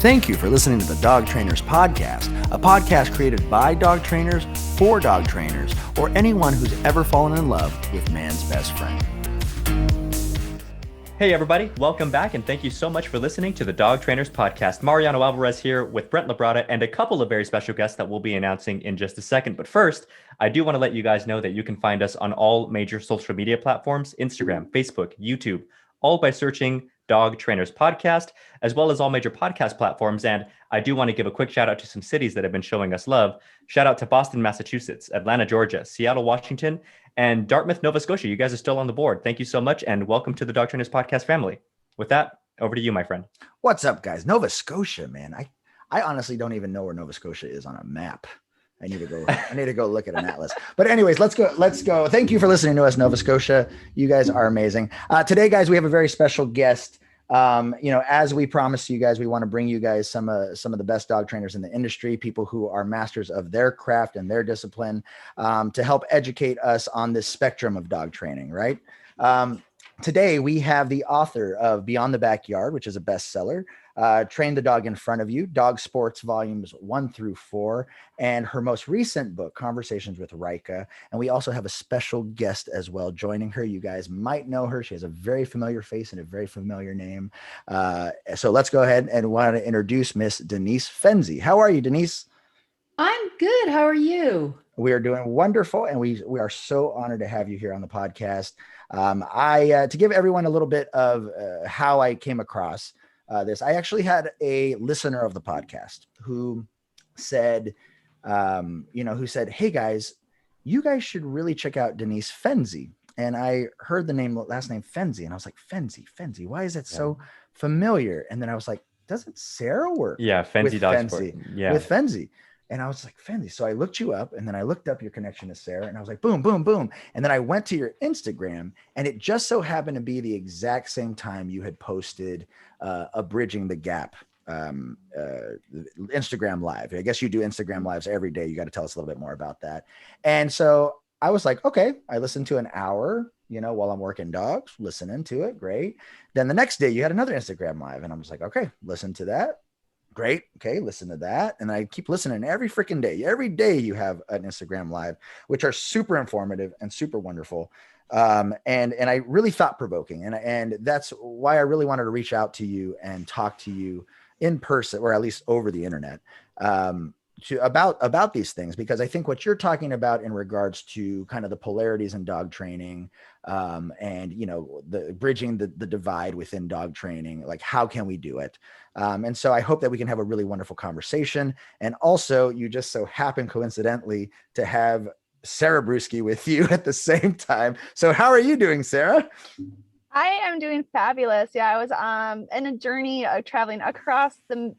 Thank you for listening to the Dog Trainers Podcast, a podcast created by dog trainers for dog trainers, or anyone who's ever fallen in love with man's best friend. Hey everybody, welcome back and thank you so much for listening to the Dog Trainers Podcast. Mariano Alvarez here with Brent LaBrada and a couple of very special guests that we'll be announcing in just a second. But first, I do want to let you guys know that you can find us on all major social media platforms, Instagram, Facebook, YouTube, all by searching Dog Trainers Podcast, as well as all major podcast platforms. And I do want to give a quick shout out to some cities that have been showing us love. Shout out to Boston, Massachusetts, Atlanta, Georgia, Seattle, Washington, and Dartmouth, Nova Scotia. You guys are still on the board. Thank you so much. And welcome to the Dog Trainers Podcast family. With that, over to you, my friend. What's up, guys? Nova Scotia, man. I honestly don't even know where Nova Scotia is on a map. I need to go look at an atlas. But anyways, let's go. Thank you for listening to us, Nova Scotia. You guys are amazing. Today, guys, we have a very special guest. As we promised you guys, we want to bring you guys some of the best dog trainers in the industry, people who are masters of their craft and their discipline, to help educate us on this spectrum of dog training, right? Today, we have the author of Beyond the Backyard, which is a bestseller, Train the Dog in Front of You, Dog Sports Volumes 1-4, and her most recent book, Conversations with Raika. And we also have a special guest as well joining her. You guys might know her. She has a very familiar face and a very familiar name. So let's go ahead and want to introduce Miss Denise Fenzi. How are you, Denise? I'm good. How are you? We are doing wonderful, and we are so honored to have you here on the podcast. To give everyone a little bit of how I came across this, I actually had a listener of the podcast who said, hey guys, you guys should really check out Denise Fenzi. And I heard the last name Fenzi, and I was like, Fenzi, why is that so familiar? And then I was like, doesn't Sara work? Yeah, Fenzi Dog Sport. Yeah, with Fenzi. And I was like, Fenzi. So I looked you up, and then I looked up your connection to Sara, and I was like, boom, boom, boom. And then I went to your Instagram, and it just so happened to be the exact same time you had posted a Bridging the Gap Instagram Live. I guess you do Instagram Lives every day. You got to tell us a little bit more about that. And so I was like, okay, I listened to an hour, while I'm working dogs, listening to it. Great. Then the next day you had another Instagram Live, and I was like, okay, listen to that. Great. Okay. Listen to that. And I keep listening every freaking day. Every day you have an Instagram Live, which are super informative and super wonderful. And I really thought provoking. And that's why I really wanted to reach out to you and talk to you in person, or at least over the internet, about these things, because I think what you're talking about in regards to kind of the polarities in dog training, and the bridging the divide within dog training, like how can we do it? And so I hope that we can have a really wonderful conversation. And also, you just so happen coincidentally to have Sara Brueske with you at the same time. So how are you doing, Sara? I am doing fabulous. Yeah, I was in a journey of traveling across the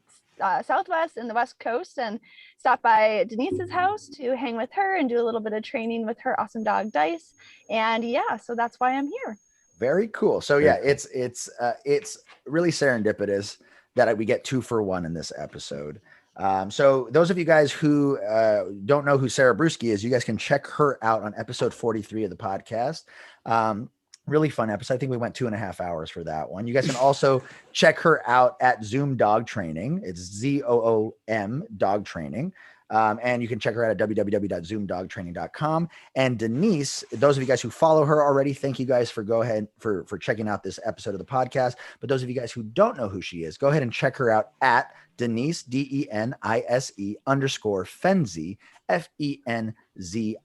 Southwest and the West Coast, and stopped by Denise's house to hang with her and do a little bit of training with her awesome dog Dice. And yeah, so that's why I'm here. Very cool. So yeah, it's really serendipitous that we get 2 for 1 in this episode. So those of you guys who don't know who Sara Brueske is, you guys can check her out on episode 43 of the podcast. Really fun episode. I think we went 2.5 hours for that one. You guys can also check her out at Zoom Dog Training. It's ZOOM Dog Training. And you can check her out at www.zoomdogtraining.com. And Denise, those of you guys who follow her already, thank you guys for checking out this episode of the podcast. But those of you guys who don't know who she is, go ahead and check her out at Denise, DENISE _Fenzi, FENZI.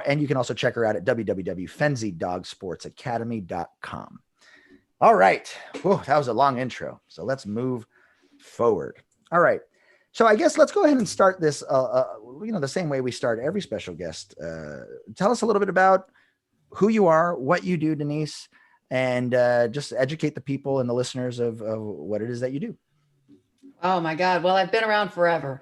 And you can also check her out at www.fenzidogsportsacademy.com. All right. Whoa, that was a long intro. So let's move forward. All right. So I guess let's go ahead and start this, the same way we start every special guest. Tell us a little bit about who you are, what you do, Denise, and just educate the people and the listeners of what it is that you do. Oh my God. Well, I've been around forever.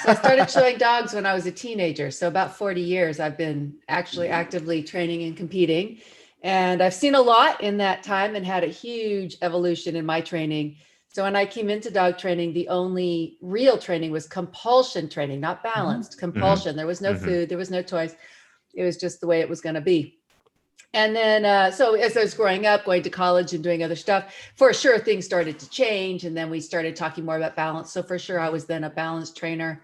So I started showing dogs when I was a teenager. So about 40 years, I've been actually actively training and competing. And I've seen a lot in that time and had a huge evolution in my training. So when I came into dog training, the only real training was compulsion training, not balanced, compulsion. There was no food, there was no toys. It was just the way it was going to be. And then, so as I was growing up, going to college and doing other stuff, for sure, things started to change. And then we started talking more about balance. So for sure, I was then a balance trainer.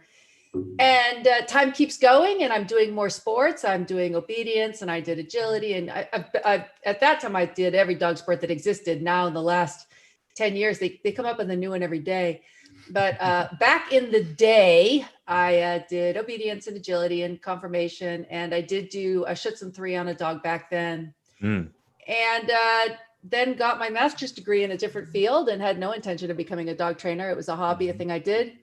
And time keeps going, and I'm doing more sports. I'm doing obedience, and I did agility. And I at that time, I did every dog sport that existed. Now, in the last 10 years, they come up with a new one every day. But back in the day, I did obedience and agility and conformation. And I did do a Schutzen 3 on a dog back then. And then got my master's degree in a different field and had no intention of becoming a dog trainer. It was a hobby, a thing I did.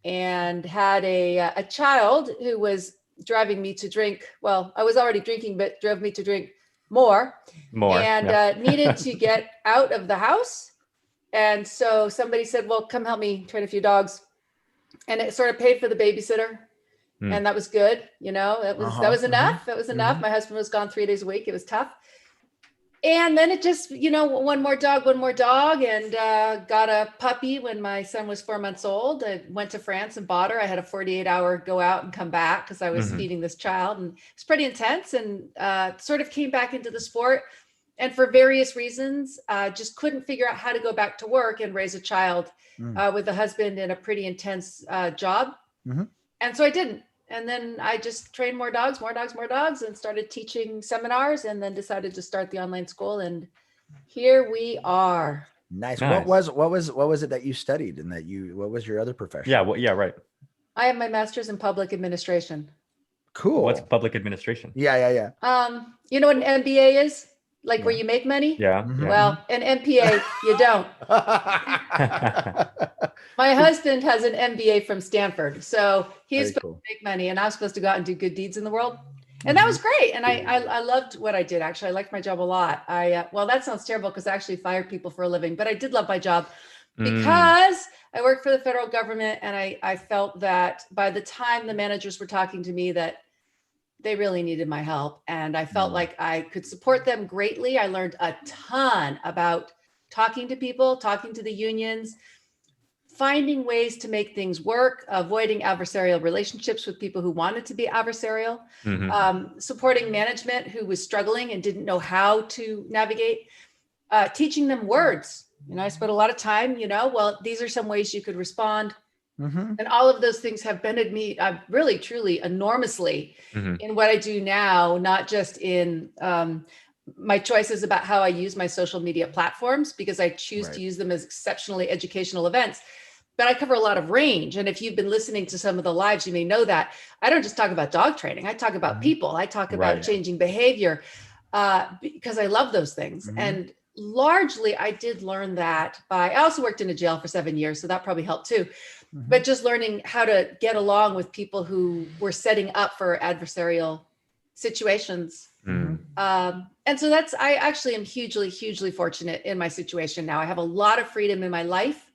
And had a child who was driving me to drink. Well, I was already drinking, but drove me to drink more. And needed to get out of the house. And so somebody said, well, come help me train a few dogs. And it sort of paid for the babysitter. And that was good. You know, that was enough. That was enough. My husband was gone 3 days a week. It was tough. And then it just, you know, one more dog, and got a puppy when my son was 4 months old. I went to France and bought her. I had a 48-hour go out and come back because I was feeding this child, and it's pretty intense, and sort of came back into the sport. And for various reasons, just couldn't figure out how to go back to work and raise a child with a husband in a pretty intense job. And so I didn't. And then I just trained more dogs, and started teaching seminars, and then decided to start the online school. And here we are. Nice. What was it that you studied, and what was your other profession? Yeah, right. I have my master's in public administration. Cool. What's public administration? Yeah. You know what an MBA is? Like where you make money? Yeah. Well, an MPA, you don't. My husband has an MBA from Stanford. So he's supposed to make money, and I'm supposed to go out and do good deeds in the world. And that was great. And I loved what I did. Actually, I liked my job a lot. Well, that sounds terrible because I actually fired people for a living, but I did love my job because I worked for the federal government. And I felt that by the time the managers were talking to me, that they really needed my help. And I felt like I could support them greatly. I learned a ton about talking to people, talking to the unions, finding ways to make things work, avoiding adversarial relationships with people who wanted to be adversarial, supporting management who was struggling and didn't know how to navigate, teaching them words. You know, I spent a lot of time, well, these are some ways you could respond. And all of those things have benefited me really, truly, enormously in what I do now, not just in my choices about how I use my social media platforms, because I choose to use them as exceptionally educational events. But I cover a lot of range. And if you've been listening to some of the lives, you may know that I don't just talk about dog training. I talk about people. I talk about changing behavior because I love those things. And largely, I did learn that I also worked in a jail for 7 years. So that probably helped too. But just learning how to get along with people who were setting up for adversarial situations. And so I actually am hugely, hugely fortunate in my situation now. I have a lot of freedom in my life,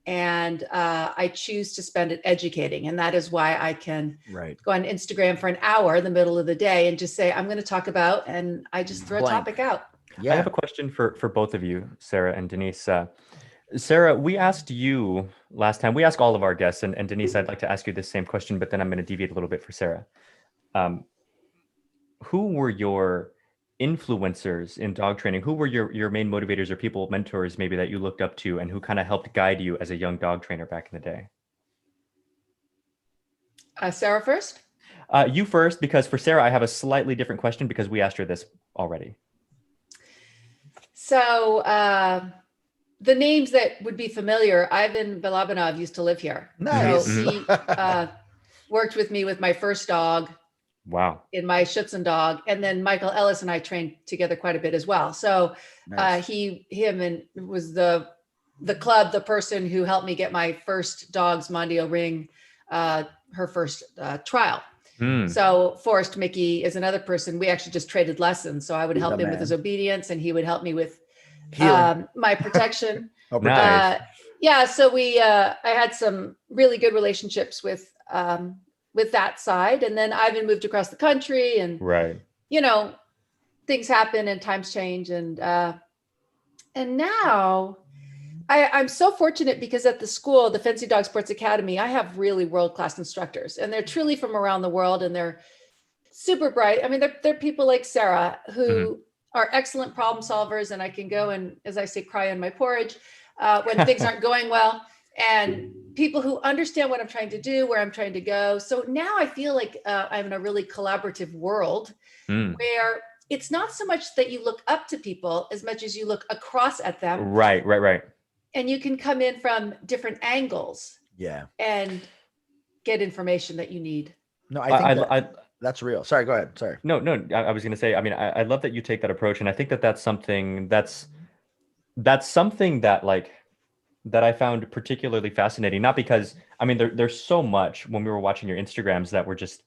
and I choose to spend it educating. And that is why I can go on Instagram for an hour in the middle of the day and just say, I'm going to talk about, and I just throw a topic out. I have a question for both of you, Sara and Denise. Sara, we asked you last time, we asked all of our guests, and Denise, I'd like to ask you the same question, but then I'm going to deviate a little bit for Sara. Who were your influencers in dog training? Who were your main motivators or people, mentors maybe, that you looked up to and who kind of helped guide you as a young dog trainer back in the day? Sara first? You first, because for Sara, I have a slightly different question because we asked her this already. So the names that would be familiar, Ivan Balabanov used to live here. Nice. So he worked with me with my first dog. Wow. In my Schutzen dog. And then Michael Ellis and I trained together quite a bit as well. So him was the club, the person who helped me get my first dog's Mondio Ring, her first trial. So Forrest Mickey is another person. We actually just traded lessons. So I would help him with his obedience, and he would help me with my protection. Nice. So I had some really good relationships with that side. And then Ivan moved across the country, and, things happen and times change. And now I'm so fortunate because at the school, the Fenzi Dog Sports Academy, I have really world-class instructors, and they're truly from around the world, and they're super bright. I mean, they're people like Sarah who are excellent problem solvers, and I can go and, as I say, cry in my porridge when things aren't going well, and people who understand what I'm trying to do, where I'm trying to go. So now I feel like I'm in a really collaborative world where it's not so much that you look up to people as much as you look across at them. Right. And you can come in from different angles. Yeah. And get information that you need. No, I think that's real. Sorry, go ahead. Sorry. No, I was going to say, I mean, I love that you take that approach. And I think that that's something that's something that like, that I found particularly fascinating, not because, I mean, there's so much when we were watching your Instagrams that were just,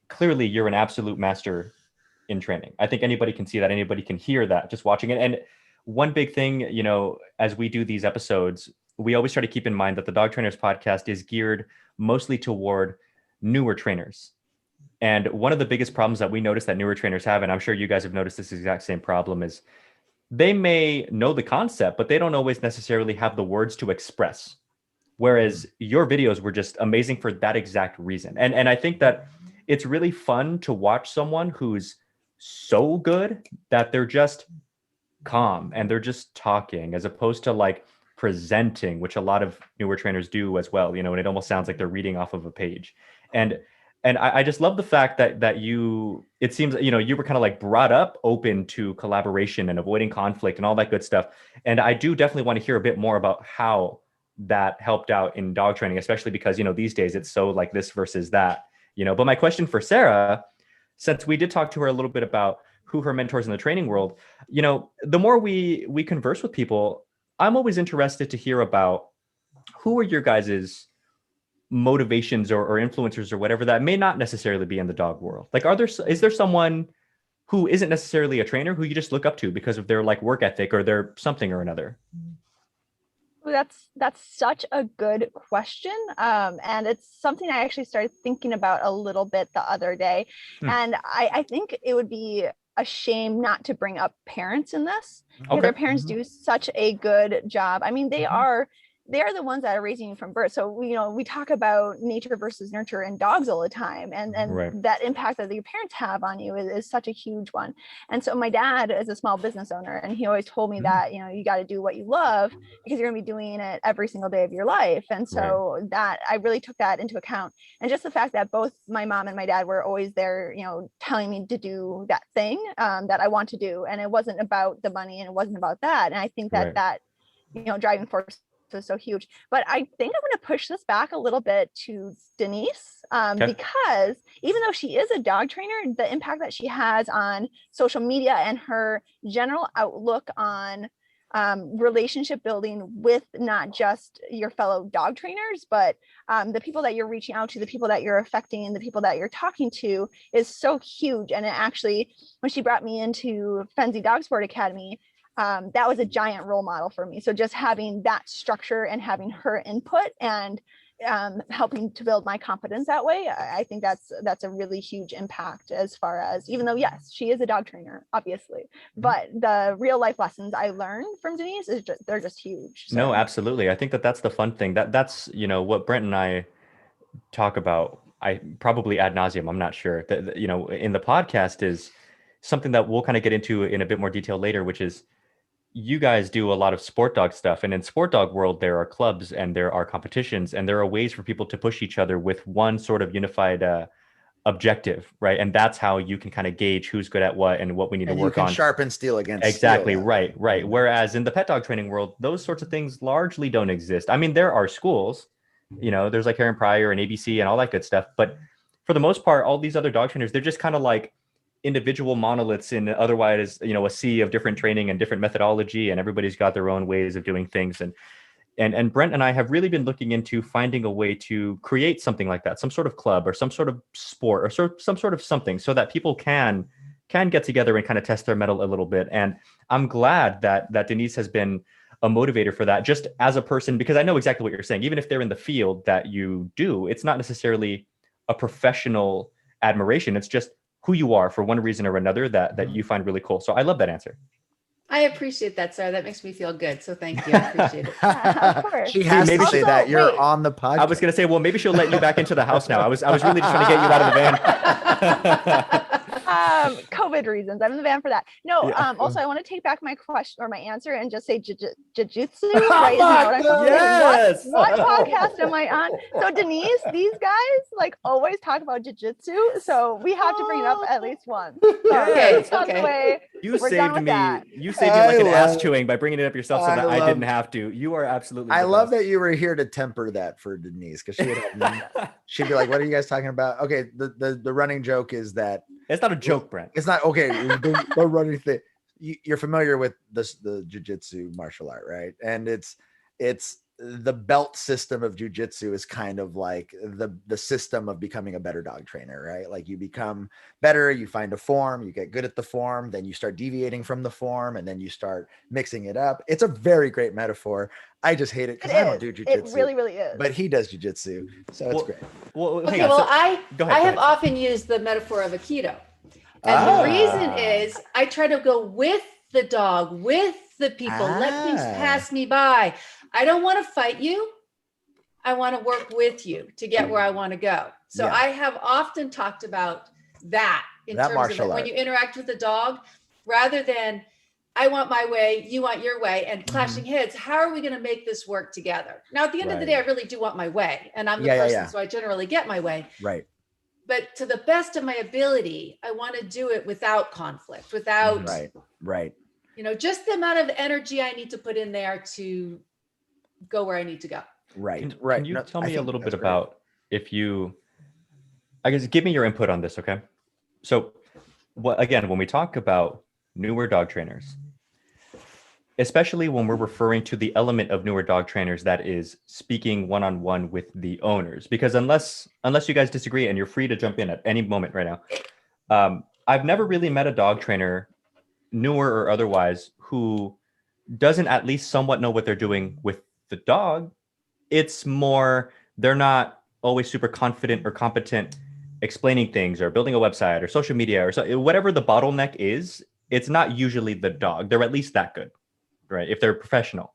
clearly you're an absolute master in training. I think anybody can see that, anybody can hear that just watching it. And one big thing, you know, as we do these episodes, we always try to keep in mind that the Dog Trainers podcast is geared mostly toward newer trainers. And one of the biggest problems that we notice that newer trainers have, and I'm sure you guys have noticed this exact same problem, is they may know the concept, but they don't always necessarily have the words to express. Whereas your videos were just amazing for that exact reason. And I think that it's really fun to watch someone who's so good that they're just calm and they're just talking, as opposed to like presenting, which a lot of newer trainers do as well, you know, and it almost sounds like they're reading off of a page. And I just love the fact that you, it seems, you know, you were kind of like brought up open to collaboration and avoiding conflict and all that good stuff. And I do definitely want to hear a bit more about how that helped out in dog training, especially because, you know, these days it's so like this versus that, you know. But my question for Sara, since we did talk to her a little bit about who her mentors in the training world, you know, the more we converse with people, I'm always interested to hear about who are your guys's motivations or influencers or whatever that may not necessarily be in the dog world. Like, is there someone who isn't necessarily a trainer who you just look up to because of their like work ethic or their something or another? That's such a good question. And it's something I actually started thinking about a little bit the other day. And I think it would be a shame not to bring up parents in this. Okay. Their parents do such a good job. I mean, they are the ones that are raising you from birth. So, you know, we talk about nature versus nurture in dogs all the time. And right. That impact that your parents have on you is such a huge one. And so my dad is a small business owner, and he always told me that, you know, you got to do what you love because you're going to be doing it every single day of your life. And so that I really took that into account. And just the fact that both my mom and my dad were always there, you know, telling me to do that thing that I want to do. And it wasn't about the money and it wasn't about that. And I think that that, you know, driving force was so huge. But I think I'm going to push this back a little bit to Denise because even though she is a dog trainer, the impact that she has on social media and her general outlook on relationship building with not just your fellow dog trainers, but the people that you're reaching out to, the people that you're affecting, the people that you're talking to is so huge. And it actually, when she brought me into Fenzi Dog Sport Academy, that was a giant role model for me. So just having that structure and having her input and helping to build my confidence that way, I think that's a really huge impact as far as, even though, yes, she is a dog trainer, obviously, but the real life lessons I learned from Denise they're just huge. So. No, absolutely. I think that's the fun thing. That's, you know, what Brent and I talk about, I probably ad nauseum, I'm not sure, that, you know, in the podcast is something that we'll kind of get into in a bit more detail later, which is, you guys do a lot of sport dog stuff, and in sport dog world, there are clubs and there are competitions and there are ways for people to push each other with one sort of unified objective, right? And that's how you can kind of gauge who's good at what and what we need to work on. Sharpen steel against exactly steel, right. Whereas in the pet dog training world, those sorts of things largely don't exist. I mean, there are schools, you know, there's like Karen Pryor and ABC and all that good stuff, but for the most part, all these other dog trainers, they're just kind of like individual monoliths in otherwise, you know, a sea of different training and different methodology, and everybody's got their own ways of doing things. And Brent and I have really been looking into finding a way to create something like that, some sort of club or some sort of sport or some sort of something, so that people can get together and kind of test their mettle a little bit. And I'm glad that Denise has been a motivator for that, just as a person, because I know exactly what you're saying. Even if they're in the field that you do, it's not necessarily a professional admiration. It's just who you are for one reason or another that you find really cool. So I love that answer. I appreciate that, Sarah. That makes me feel good. So thank you. I appreciate it. Of course. She has maybe to say Also, that. You're wait. on the podcast. I was gonna say, well, maybe she'll let you back into the house now. I was really just trying to get you out of the van. COVID reasons. I'm in the van for that. No, Yeah. also I want to take back my question or my answer and just say jujitsu, right? Is that what I'm supposed to say? Yes. What podcast am I on? So Denise, these guys like always talk about jujitsu, so we have to bring it up at least once. Okay, It's on the okay. way. You We're done saved with me. that. You saved me like an I ass love- chewing by bringing it up yourself so I that I love- didn't have to. You are absolutely. I the love best. that you were here to temper that for Denise, because she'd be like, "What are you guys talking about?" Okay, the running joke is that It's not a joke, Brent. it's not okay. The running thing. You're familiar with the jujitsu martial art, right? And it's the belt system of jujitsu is kind of like the system of becoming a better dog trainer, right? Like you become better, you find a form, you get good at the form, then you start deviating from the form, and then you start mixing it up. It's a very great metaphor. I just hate it because I don't do jujitsu. It really, really is. But he does jujitsu, so it's Well, great. Well, hang Okay, on. well, So- go ahead, I go have ahead. often used the metaphor of Aikido. And the reason is I try to go with the dog, with the people, let things pass me by. I don't want to fight you. I want to work with you to get where I want to go. So Yeah. I have often talked about that in That terms martial of when art. you interact with the dog, rather than I want my way, you want your way, and clashing heads. How are we going to make this work together? Now, at the end of the day, I really do want my way, and I'm the person, so I generally get my way. Right. But to the best of my ability, I want to do it without conflict, without, Right. Just the amount of energy I need to put in there to go where I need to go. Right. Can you tell me a little bit about I guess give me your input on this, okay? So, again, when we talk about newer dog trainers, especially when we're referring to the element of newer dog trainers that is speaking one-on-one with the owners, because unless you guys disagree, and you're free to jump in at any moment right now, I've never really met a dog trainer, newer or otherwise, who doesn't at least somewhat know what they're doing with the dog. It's more, they're not always super confident or competent explaining things or building a website or social media or so, whatever the bottleneck is, it's not usually the dog. They're at least that good, right? If they're professional.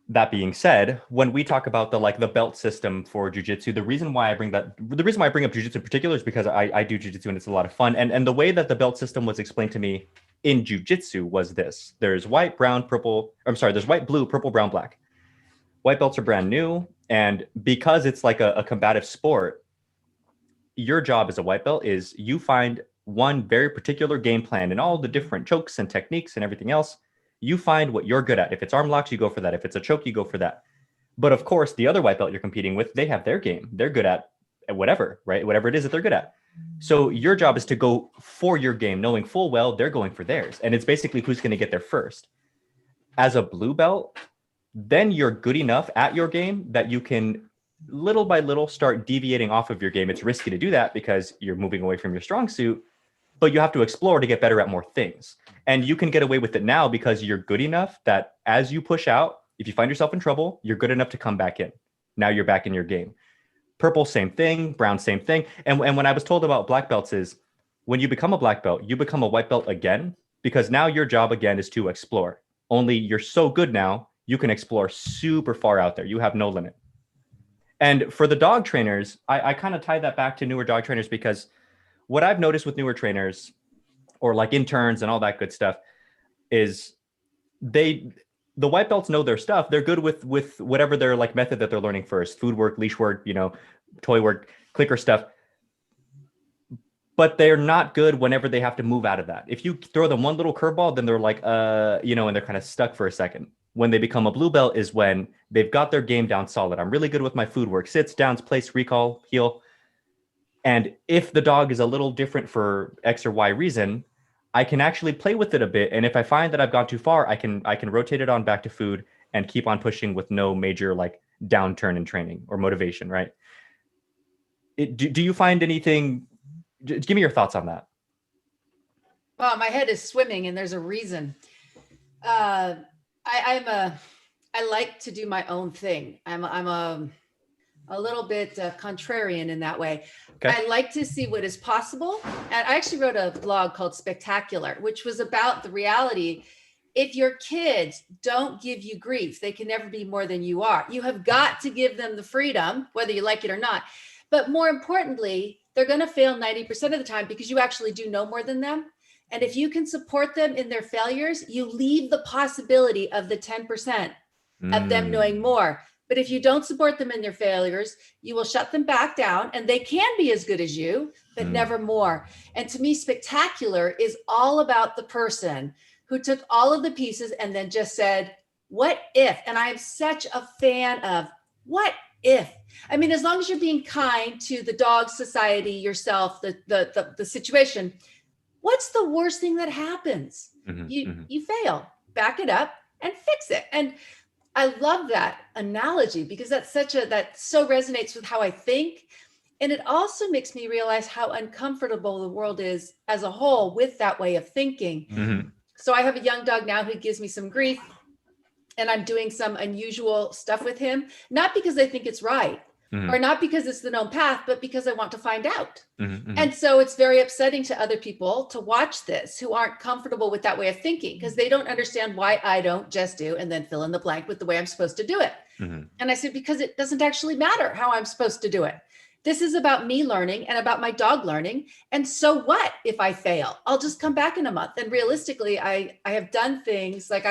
That being said, when we talk about the belt system for jiu-jitsu, the reason why I bring up jiu-jitsu in particular is because I do jiu-jitsu and it's a lot of fun. And the way that the belt system was explained to me in jiu-jitsu was this. There's white, there's white, blue, purple, brown, black. White belts are brand new. And because it's like a combative sport, your job as a white belt is you find one very particular game plan and all the different chokes and techniques and everything else. You find what you're good at. If it's arm locks, you go for that. If it's a choke, you go for that. But of course, the other white belt you're competing with, they have their game. They're good at whatever, right? Whatever it is that they're good at. So your job is to go for your game, knowing full well they're going for theirs. And it's basically who's going to get there first. As a blue belt, then you're good enough at your game that you can little by little start deviating off of your game. It's risky to do that because you're moving away from your strong suit, but you have to explore to get better at more things. And you can get away with it now because you're good enough that as you push out, if you find yourself in trouble, you're good enough to come back in. Now you're back in your game. Purple, same thing. Brown, same thing. And when I was told about black belts is when you become a black belt, you become a white belt again, because now your job again is to explore. Only you're so good now, you can explore super far out there. You have no limit. And for the dog trainers, I kind of tie that back to newer dog trainers, because what I've noticed with newer trainers or like interns and all that good stuff is the white belts know their stuff. They're good with whatever their like method that they're learning first, food work, leash work, toy work, clicker stuff. But they're not good whenever they have to move out of that. If you throw them one little curveball, then they're like, and they're kind of stuck for a second. When they become a blue belt is when they've got their game down solid. I'm really good with my food work, sits, downs, place, recall, heel. And if the dog is a little different for X or Y reason, I can actually play with it a bit. And if I find that I've gone too far, I can rotate it on back to food and keep on pushing with no major like downturn in training or motivation, right? Do you find anything? Give me your thoughts on that. Well, my head is swimming, and there's a reason. I like to do my own thing. I'm a little bit contrarian in that way. Okay. I like to see what is possible. And I actually wrote a blog called Spectacular, which was about the reality if your kids don't give you grief, they can never be more than you are. You have got to give them the freedom, whether you like it or not. But more importantly, they're going to fail 90% of the time because you actually do know more than them. And if you can support them in their failures, you leave the possibility of the 10% of them knowing more. But if you don't support them in their failures, you will shut them back down, and they can be as good as you, but never more. And to me, spectacular is all about the person who took all of the pieces and then just said, what if? And I am such a fan of what if. I mean, as long as you're being kind to the dog, society, yourself, the situation, what's the worst thing that happens? You fail, back it up and fix it. And I love that analogy because that so resonates with how I think. And it also makes me realize how uncomfortable the world is as a whole with that way of thinking. So I have a young dog now who gives me some grief, and I'm doing some unusual stuff with him, not because I think it's right or not because it's the known path, but because I want to find out. And so it's very upsetting to other people to watch this who aren't comfortable with that way of thinking because they don't understand why I don't just do and then fill in the blank with the way I'm supposed to do it. And I said, because it doesn't actually matter how I'm supposed to do it. This is about me learning and about my dog learning. And so what if I fail? I'll just come back in a month. And realistically, I have done things like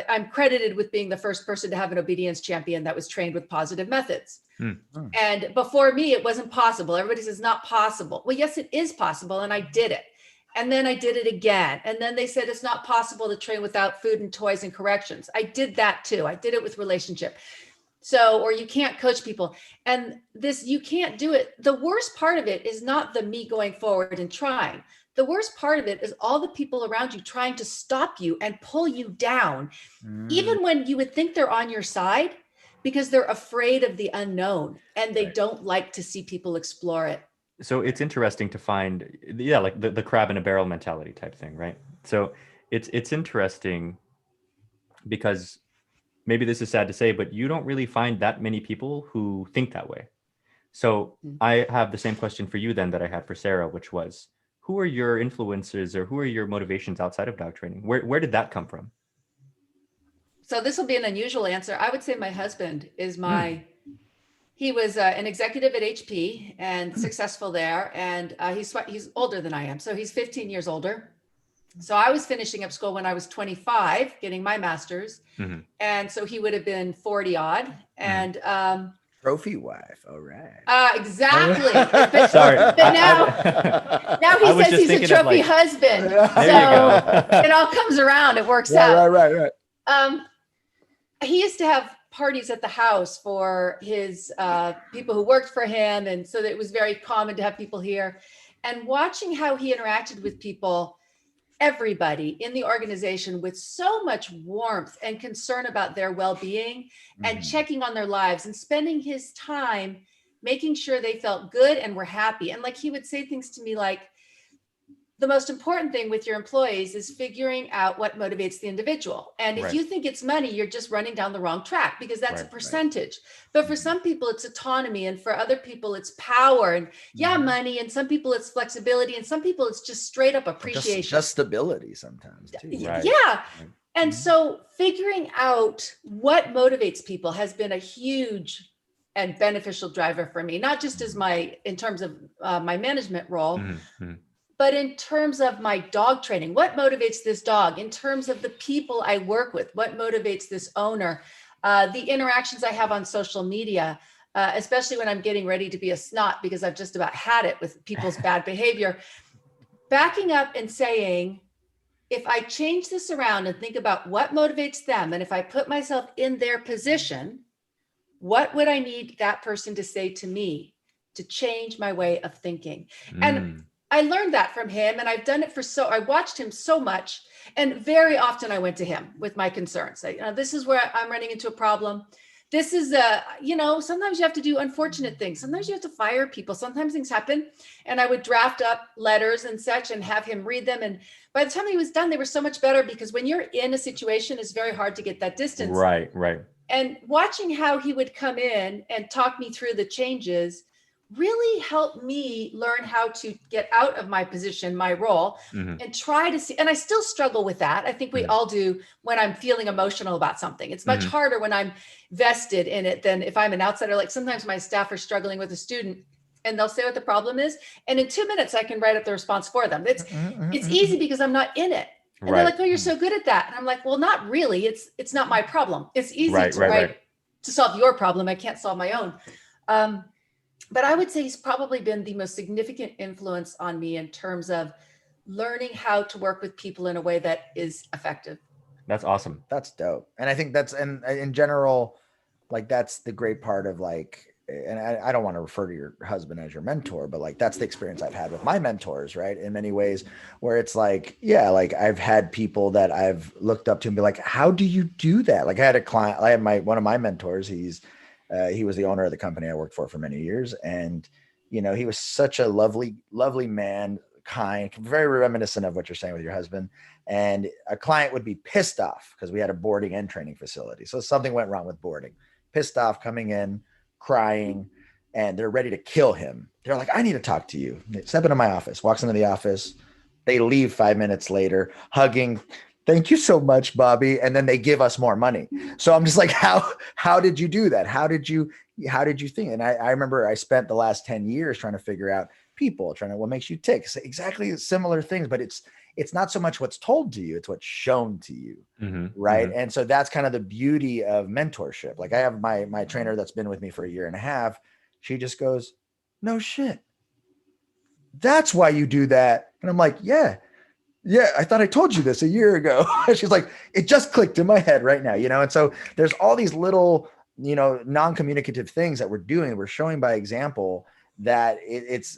I'm credited with being the first person to have an obedience champion that was trained with positive methods. And before me, it wasn't possible. Everybody says not possible. Well, yes, it is possible. And I did it. And then I did it again. And then they said, it's not possible to train without food and toys and corrections. I did that too. I did it with relationship. So, or you can't coach people. And this, you can't do it. The worst part of it is not the me going forward and trying. The worst part of it is all the people around you trying to stop you and pull you down, even when you would think they're on your side, because they're afraid of the unknown and they don't like to see people explore it. So it's interesting to find, like the crab in a barrel mentality type thing, right? So it's interesting because maybe this is sad to say, but you don't really find that many people who think that way. So I have the same question for you then that I had for Sara, which was, who are your influences or who are your motivations outside of dog training? Where did that come from? So this will be an unusual answer. I would say my husband is he was an executive at HP and successful there. And he's older than I am. So he's 15 years older. So I was finishing up school when I was 25, getting my master's. And so he would have been 40 odd. And trophy wife. All right. Exactly. But, Sorry. But now he says he's a trophy husband. So it all comes around. It works out. Right. He used to have parties at the house for his people who worked for him. And so that it was very common to have people here. And watching how he interacted with people, everybody in the organization with so much warmth and concern about their well-being and checking on their lives and spending his time making sure they felt good and were happy. And like he would say things to me like, the most important thing with your employees is figuring out what motivates the individual. And if you think it's money, you're just running down the wrong track because that's a percentage. But for some people, it's autonomy. And for other people, it's power and money. And some people it's flexibility. And some people it's just straight up appreciation. Just stability sometimes too. And so figuring out what motivates people has been a huge and beneficial driver for me, not just as in terms of my management role, but in terms of my dog training. What motivates this dog? In terms of the people I work with, what motivates this owner? The interactions I have on social media, especially when I'm getting ready to be a snot because I've just about had it with people's bad behavior. Backing up and saying, if I change this around and think about what motivates them, and if I put myself in their position, what would I need that person to say to me to change my way of thinking? And I learned that from him, and I've done it I watched him so much, and very often I went to him with my concerns. This is where I'm running into a problem. This is sometimes you have to do unfortunate things. Sometimes you have to fire people. Sometimes things happen. And I would draft up letters and such and have him read them. And by the time he was done, they were so much better because when you're in a situation, it's very hard to get that distance. Right. And watching how he would come in and talk me through the changes really helped me learn how to get out of my position, my role, and try to see. And I still struggle with that. I think we all do when I'm feeling emotional about something. It's much harder when I'm vested in it than if I'm an outsider. Like sometimes my staff are struggling with a student and they'll say what the problem is. And in 2 minutes, I can write up the response for them. It's easy because I'm not in it. And they're like, oh, you're so good at that. And I'm like, well, not really. It's not my problem. It's easy to write to solve your problem. I can't solve my own. But I would say he's probably been the most significant influence on me in terms of learning how to work with people in a way that is effective. That's awesome. That's dope. And I think that's, and in general, like that's the great part of like, and I don't want to refer to your husband as your mentor, but like, that's the experience I've had with my mentors, right? In many ways where it's like, yeah, like I've had people that I've looked up to and be like, how do you do that? Like I had a client, I had one of my mentors, he was the owner of the company I worked for many years. And, you know, he was such a lovely, lovely man, kind, very reminiscent of what you're saying with your husband. And a client would be pissed off because we had a boarding and training facility. So something went wrong with boarding, pissed off, coming in, crying, and they're ready to kill him. They're like, I need to talk to you. They step into my office, walks into the office. They leave 5 minutes later, hugging. Thank you so much, Bobby. And then they give us more money. So I'm just like, how did you do that? How did you think? And I remember I spent the last 10 years trying to figure out people, what makes you tick. So exactly similar things, but it's not so much what's told to you, it's what's shown to you. Right. And so that's kind of the beauty of mentorship. Like I have my trainer that's been with me for 1.5 years. She just goes, no shit. That's why you do that. And I'm like, yeah, I thought I told you this 1 year ago. She's like, it just clicked in my head right now, you know? And so there's all these little, you know, non-communicative things that we're showing by example that it's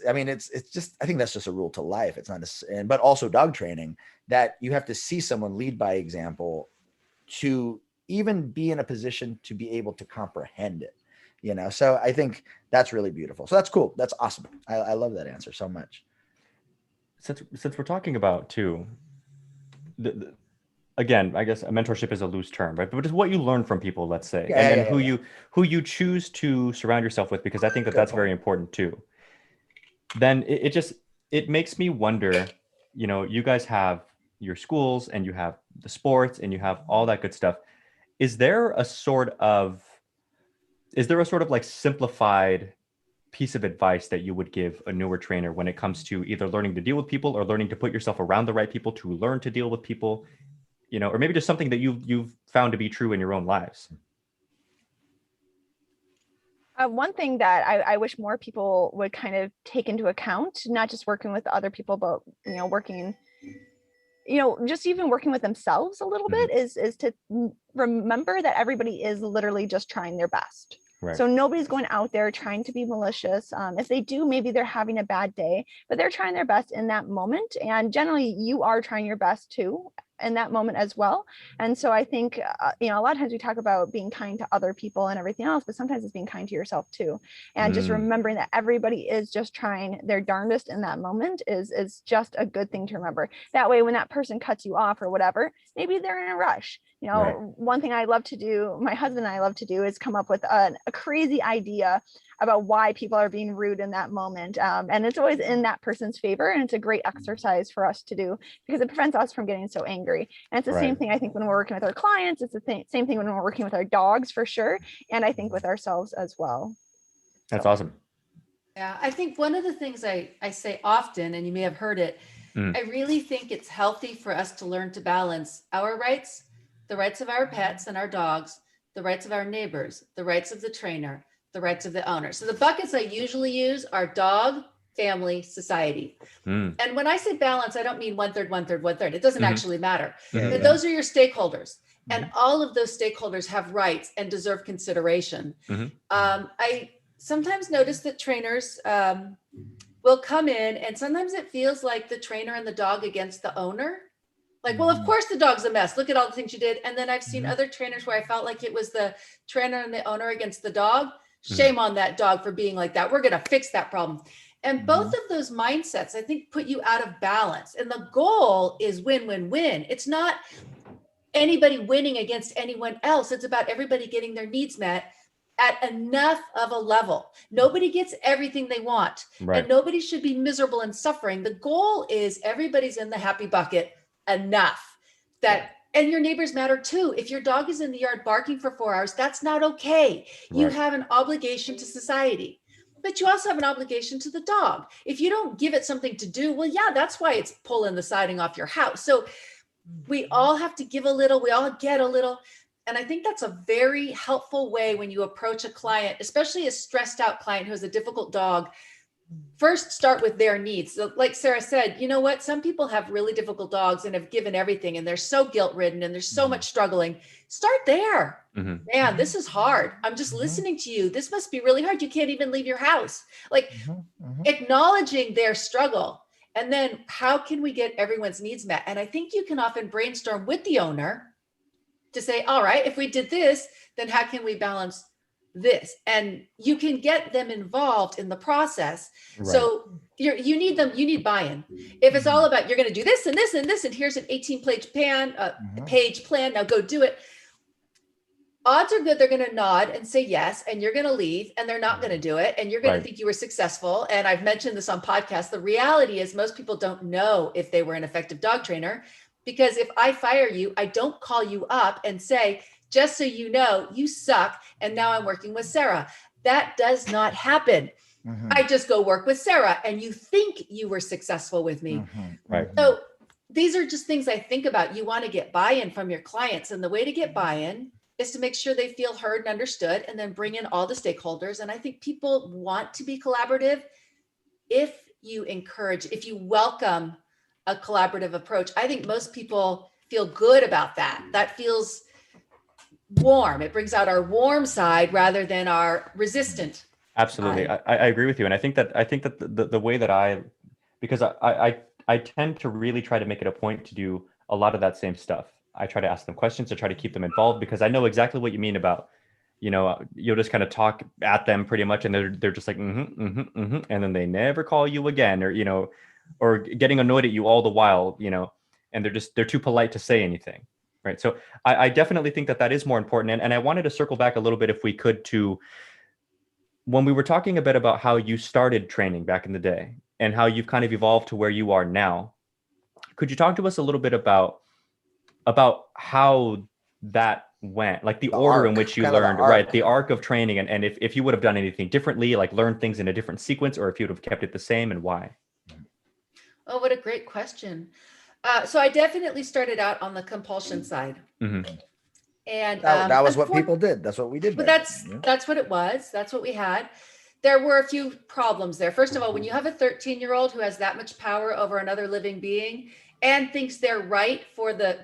just, I think that's just a rule to life. It's not, but also dog training, that you have to see someone lead by example to even be in a position to be able to comprehend it, you know? So I think that's really beautiful. So that's cool. That's awesome. I love that answer so much. Since we're talking about too, again, I guess a mentorship is a loose term, right? But it's what you learn from people, let's say, who you choose to surround yourself with, because I think that's very important too. Then it makes me wonder, you know, you guys have your schools and you have the sports and you have all that good stuff. Is there a sort of like simplified piece of advice that you would give a newer trainer when it comes to either learning to deal with people or learning to put yourself around the right people to learn to deal with people, you know, or maybe just something that you've found to be true in your own lives? One thing that I wish more people would kind of take into account, not just working with other people, but, you know, just even working with themselves a little bit is to remember that everybody is literally just trying their best. Right. So nobody's going out there trying to be malicious. If they do, maybe they're having a bad day, but they're trying their best in that moment. And generally you are trying your best too in that moment as well. And so I think, you know, a lot of times we talk about being kind to other people and everything else, but sometimes it's being kind to yourself too. And just remembering that everybody is just trying their darndest in that moment is just a good thing to remember. That way, when that person cuts you off or whatever, maybe they're in a rush. You know, one thing I love to do, my husband and I love to do, is come up with a crazy idea about why people are being rude in that moment. And it's always in that person's favor. And it's a great exercise for us to do because it prevents us from getting so angry. And it's the same thing, I think, when we're working with our clients. It's the same thing when we're working with our dogs, for sure. And I think with ourselves as well. That's awesome. Yeah, I think one of the things I say often, and you may have heard it, I really think it's healthy for us to learn to balance our rights, the rights of our pets and our dogs, the rights of our neighbors, the rights of the trainer, the rights of the owner. So the buckets I usually use are dog, family, society. And when I say balance, I don't mean 1/3, 1/3, 1/3. It doesn't actually matter. But those are your stakeholders. And all of those stakeholders have rights and deserve consideration. I sometimes notice that trainers will come in and sometimes it feels like the trainer and the dog against the owner. Like, well, of course the dog's a mess. Look at all the things you did. And then I've seen other trainers where I felt like it was the trainer and the owner against the dog. Shame on that dog for being like that. We're going to fix that problem. And both of those mindsets, I think, put you out of balance. And the goal is win, win, win. It's not anybody winning against anyone else. It's about everybody getting their needs met at enough of a level. Nobody gets everything they want, and nobody should be miserable and suffering. The goal is everybody's in the happy bucket enough that, and your neighbors matter too. If your dog is in the yard barking for 4 hours, that's not okay. You have an obligation to society, but you also have an obligation to the dog. If you don't give it something to do, well, yeah, that's why it's pulling the siding off your house. So we all have to give a little, we all get a little. And I think that's a very helpful way when you approach a client, especially a stressed out client who has a difficult dog. First, start with their needs. So like Sara said, you know what? Some people have really difficult dogs and have given everything, and they're so guilt-ridden and there's so much struggling. Start there. Man, this is hard. I'm just listening to you. This must be really hard. You can't even leave your house. Like acknowledging their struggle. And then how can we get everyone's needs met? And I think you can often brainstorm with the owner to say, all right, if we did this, then how can we balance this? And you can get them involved in the process. So you need buy-in. If it's all about, you're going to do this and this and this, and here's an 18-page page plan, now go do it. Odds are good they're going to nod and say yes, and you're going to leave, and they're not going to do it, and you're going to think you were successful. And I've mentioned this on podcasts. The reality is most people don't know if they were an effective dog trainer, because if I fire you, I don't call you up and say, just so you know, you suck, and now I'm working with Sara. That does not happen. I just go work with Sara, and you think you were successful with me. So these are just things I think about. You want to get buy-in from your clients, and the way to get buy-in is to make sure they feel heard and understood, and then bring in all the stakeholders. And I think people want to be collaborative if you encourage, if you welcome a collaborative approach. I think most people feel good about that. That feels warm. It brings out our warm side rather than our resistant. Absolutely. I agree with you. And I think that the way that because I tend to really try to make it a point to do a lot of that same stuff. I try to ask them questions to try to keep them involved, because I know exactly what you mean about, you'll just kind of talk at them pretty much, and they're just like, and then they never call you again, or getting annoyed at you all the while, and they're too polite to say anything. Right. So I definitely think that is more important. And I wanted to circle back a little bit, if we could, to when we were talking a bit about how you started training back in the day and how you've kind of evolved to where you are now. Could you talk to us a little bit about how that went, like the order in which you learned, the arc of training, and if you would have done anything differently, like learned things in a different sequence, or if you would have kept it the same, and why? Oh, what a great question. So I definitely started out on the compulsion side. And that was what people did. That's what we did. But that's what it was. That's what we had. There were a few problems there. First of all, when you have a 13-year-old who has that much power over another living being and thinks they're right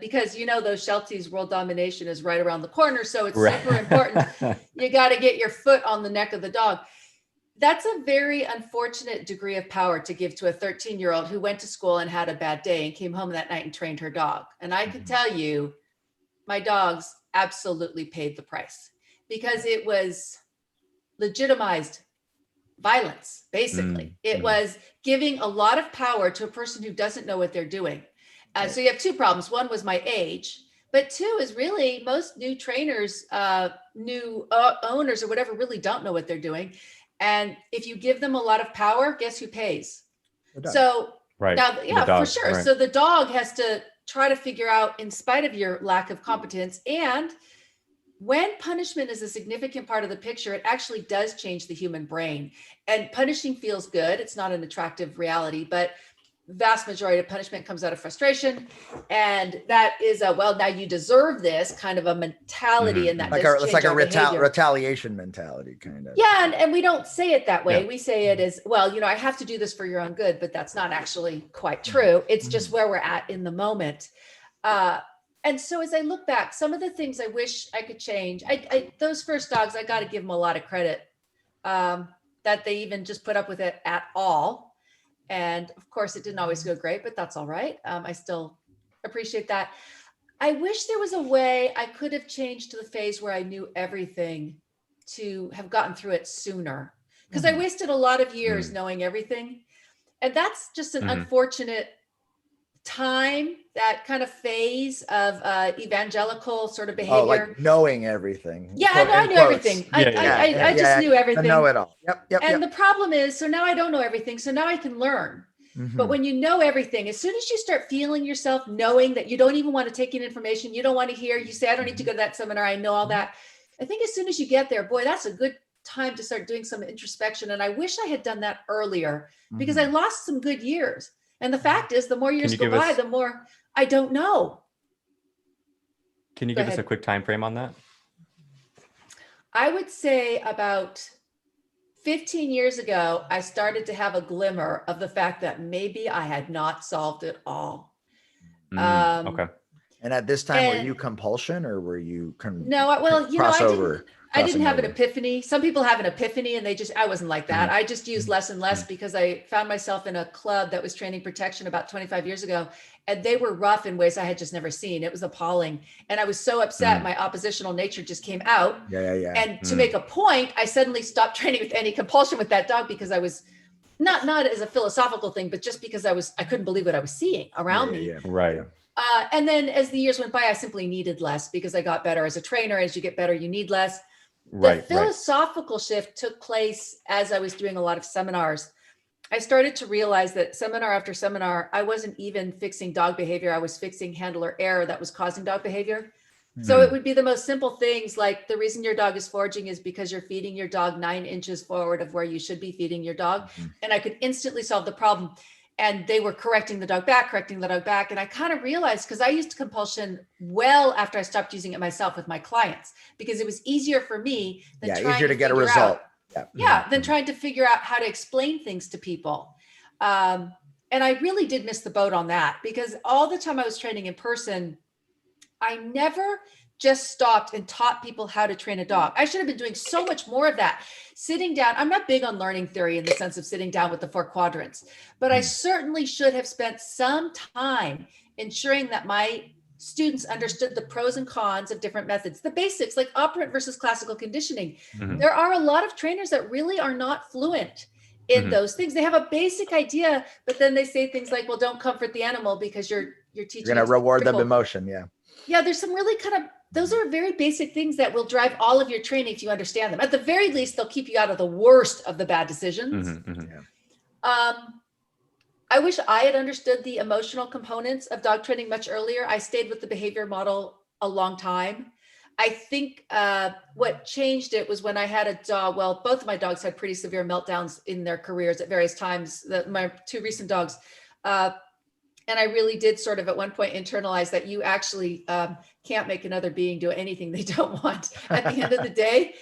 because those Shelties world domination is right around the corner. So it's super important. You got to get your foot on the neck of the dog. That's a very unfortunate degree of power to give to a 13-year-old who went to school and had a bad day and came home that night and trained her dog. And I can tell you, my dogs absolutely paid the price, because it was legitimized violence, basically. It was giving a lot of power to a person who doesn't know what they're doing. So you have two problems. One was my age, but two is really most new trainers, new owners or whatever, really don't know what they're doing. And if you give them a lot of power, guess who pays? So now, for sure. So the dog has to try to figure out, in spite of your lack of competence, and when punishment is a significant part of the picture, it actually does change the human brain. And punishing feels good. It's not an attractive reality, but vast majority of punishment comes out of frustration. And that is now you deserve this kind of a mentality. And that it's like a retaliation mentality kind of. Yeah. And we don't say it that way. We say it as, I have to do this for your own good, but that's not actually quite true. It's just where we're at in the moment. And so as I look back, some of the things I wish I could change, those first dogs, I got to give them a lot of credit that they even just put up with it at all. And of course, it didn't always go great, but that's all right. I still appreciate that. I wish there was a way I could have changed to the phase where I knew everything to have gotten through it sooner, because I wasted a lot of years knowing everything. And that's just an unfortunate time, that kind of phase of evangelical sort of behavior. Oh, like knowing everything. Yeah, I knew everything. I just knew everything. Know it all. Yep. And the problem is, so now I don't know everything. So now I can learn. But when you know everything, as soon as you start feeling yourself knowing that you don't even want to take in information, you don't want to hear, you say, I don't need to go to that seminar, I know all that. I think as soon as you get there, boy, that's a good time to start doing some introspection. And I wish I had done that earlier because I lost some good years. And the fact is, the more years go by, the more I don't know. Can you give us a quick time frame on that? I would say about 15 years ago, I started to have a glimmer of the fact that maybe I had not solved it all. Okay. And at this time, were you compulsion or were you I didn't have an epiphany. Some people have an epiphany and I wasn't like that. I just used less and less because I found myself in a club that was training protection about 25 years ago. And they were rough in ways I had just never seen. It was appalling. And I was so upset. My oppositional nature just came out. Yeah. And to make a point, I suddenly stopped training with any compulsion with that dog because I was not as a philosophical thing, but just because I couldn't believe what I was seeing around me. Yeah. Right. And then as the years went by, I simply needed less because I got better as a trainer. As you get better, you need less. The philosophical shift took place as I was doing a lot of seminars. I started to realize that seminar after seminar, I wasn't even fixing dog behavior. I was fixing handler error that was causing dog behavior. So it would be the most simple things like the reason your dog is foraging is because you're feeding your dog 9 inches forward of where you should be feeding your dog. And I could instantly solve the problem. And they were correcting the dog back. And I kind of realized, because I used compulsion well after I stopped using it myself with my clients, because it was easier for me than trying to get a result. Than trying to figure out how to explain things to people. And I really did miss the boat on that because all the time I was training in person, I never just stopped and taught people how to train a dog. I should have been doing so much more of that. Sitting down, I'm not big on learning theory in the sense of sitting down with the 4 quadrants, but I certainly should have spent some time ensuring that my students understood the pros and cons of different methods, the basics like operant versus classical conditioning. There are a lot of trainers that really are not fluent in those things. They have a basic idea, but then they say things like, well, don't comfort the animal because you're teaching. You're going to reward them emotion. Yeah, there's some really those are very basic things that will drive all of your training if you understand them. At the very least, they'll keep you out of the worst of the bad decisions. I wish I had understood the emotional components of dog training much earlier. I stayed with the behavior model a long time. I think what changed it was when I had a dog. Well, both of my dogs had pretty severe meltdowns in their careers at various times. My 2 recent dogs. And I really did sort of at one point internalize that you actually can't make another being do anything they don't want. At the end of the day,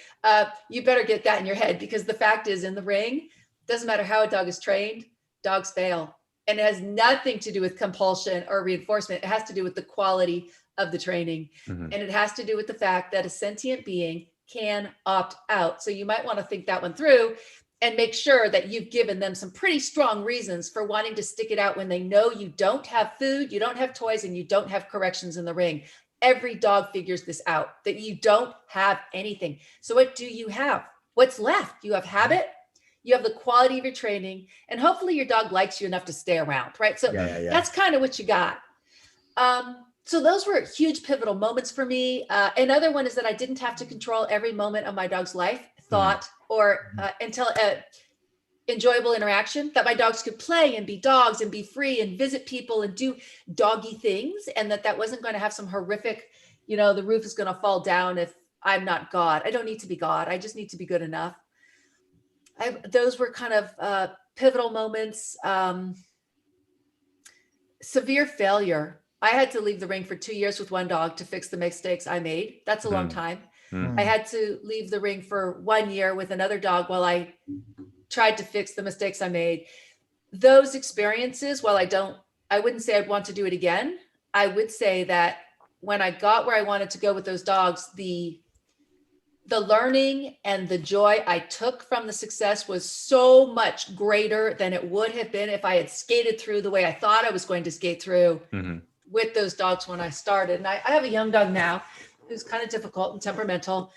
you better get that in your head, because the fact is, in the ring, doesn't matter how a dog is trained, dogs fail. And it has nothing to do with compulsion or reinforcement. It has to do with the quality of the training. And it has to do with the fact that a sentient being can opt out. So you might want to think that one through and make sure that you've given them some pretty strong reasons for wanting to stick it out when they know you don't have food, you don't have toys, and you don't have corrections in the ring. Every dog figures this out, that you don't have anything. So what do you have? What's left? You have habit, you have the quality of your training, and hopefully your dog likes you enough to stay around, right? So that's kind of what you got. So those were huge pivotal moments for me. Another one is that I didn't have to control every moment of my dog's life, thought, or until enjoyable interaction, that my dogs could play and be dogs and be free and visit people and do doggy things. And that wasn't going to have some horrific, the roof is going to fall down if I'm not God. I don't need to be God. I just need to be good enough. Those were kind of pivotal moments. Severe failure. I had to leave the ring for 2 years with one dog to fix the mistakes I made. That's a long time. I had to leave the ring for 1 year with another dog while I tried to fix the mistakes I made. Those experiences, while I wouldn't say I'd want to do it again. I would say that when I got where I wanted to go with those dogs, the learning and the joy I took from the success was so much greater than it would have been if I had skated through the way I thought I was going to skate through with those dogs when I started. And I have a young dog now who's kind of difficult and temperamental,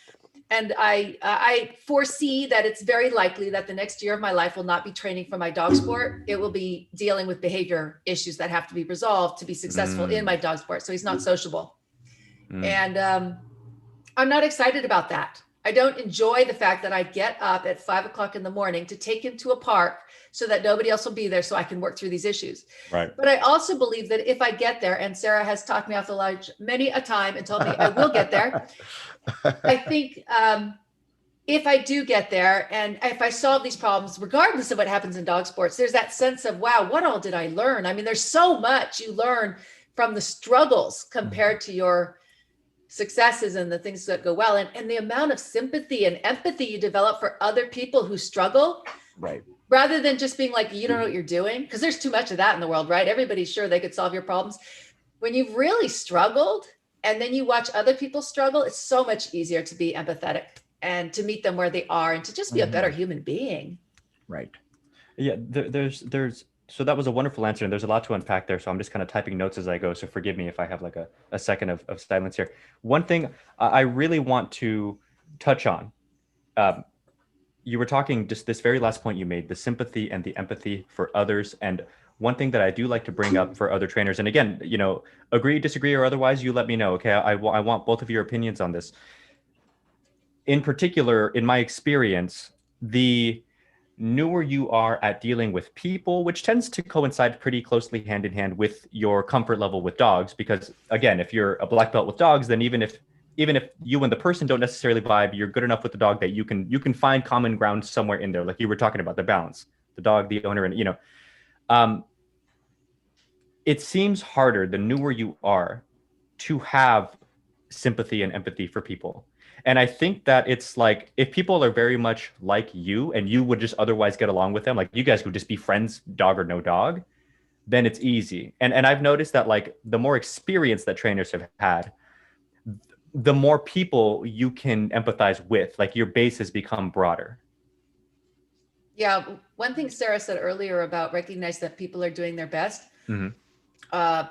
And I foresee that it's very likely that the next year of my life will not be training for my dog sport. It will be dealing with behavior issues that have to be resolved to be successful in my dog sport. So he's not sociable. And I'm not excited about that. I don't enjoy the fact that I get up at 5 o'clock in the morning to take him to a park so that nobody else will be there so I can work through these issues. Right. But I also believe that if I get there, and Sara has talked me off the ledge many a time and told me I will get there, I think if I do get there and if I solve these problems, regardless of what happens in dog sports, there's that sense of, wow, what all did I learn? I mean, there's so much you learn from the struggles compared to your successes and the things that go well. And the amount of sympathy and empathy you develop for other people who struggle. Right. Rather than just being like, you don't know what you're doing, because there's too much of that in the world, right? Everybody's sure they could solve your problems. When you've really struggled and then you watch other people struggle, it's so much easier to be empathetic and to meet them where they are and to just be a better human being. Right. Yeah, there's so that was a wonderful answer, and there's a lot to unpack there. So I'm just kind of typing notes as I go. So forgive me if I have like a second of silence here. One thing I really want to touch on, you were talking just this very last point you made, the sympathy and the empathy for others. And one thing that I do like to bring up for other trainers, and again, you know, agree, disagree, or otherwise, you let me know. Okay, I want both of your opinions on this. In particular, in my experience, the newer you are at dealing with people, which tends to coincide pretty closely hand in hand with your comfort level with dogs, because again, if you're a black belt with dogs, then even if you and the person don't necessarily vibe, you're good enough with the dog that you can find common ground somewhere in there. Like you were talking about, the balance, the dog, the owner, and you know, it seems harder the newer you are to have sympathy and empathy for people. And I think that it's like, if people are very much like you and you would just otherwise get along with them, like you guys would just be friends, dog or no dog, then it's easy. And I've noticed that like the more experience that trainers have had, the more people you can empathize with, like your base has become broader. Yeah. One thing Sara said earlier about recognize that people are doing their best.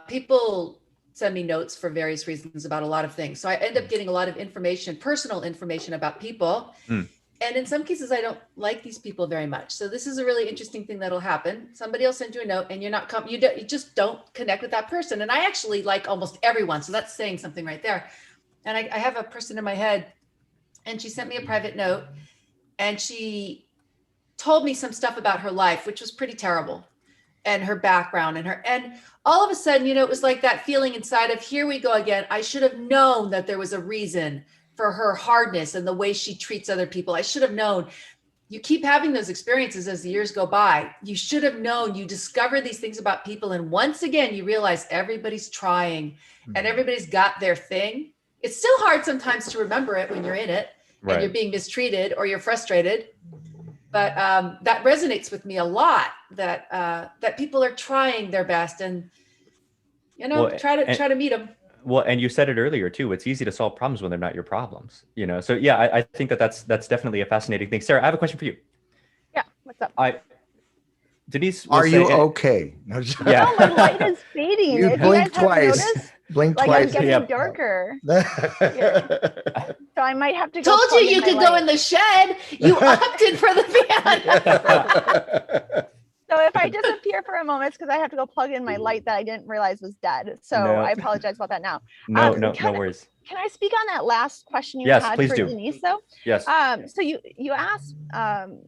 People send me notes for various reasons about a lot of things. So I end up getting a lot of information, personal information about people. And in some cases, I don't like these people very much. So this is a really interesting thing that'll happen. Somebody will send you a note and you just don't connect with that person. And I actually like almost everyone. So that's saying something right there. And I have a person in my head, and she sent me a private note, and she told me some stuff about her life, which was pretty terrible, and her background and all of a sudden, you know, it was like that feeling inside of, here we go again. I should have known that there was a reason for her hardness and the way she treats other people. I should have known. You keep having those experiences as the years go by. You should have known. You discover these things about people. And once again, you realize everybody's trying and everybody's got their thing. It's still hard sometimes to remember it when you're in it and you're being mistreated or you're frustrated. But that resonates with me a lot, that people are trying their best and, you know, try to meet them. Well, and you said it earlier too, it's easy to solve problems when they're not your problems, you know? So yeah, I think that's definitely a fascinating thing. Sara, I have a question for you. Yeah, what's up? Denise, are you okay? No, my light is fading. You blinked twice. Blink twice. I'm getting darker. So I might have to go. Told you could go in the shed. You opted for the fan. So if I disappear for a moment, it's because I have to go plug in my light that I didn't realize was dead. So I apologize about that now. No worries. Can I speak on that last question you had for Denise though? Yes. So you asked,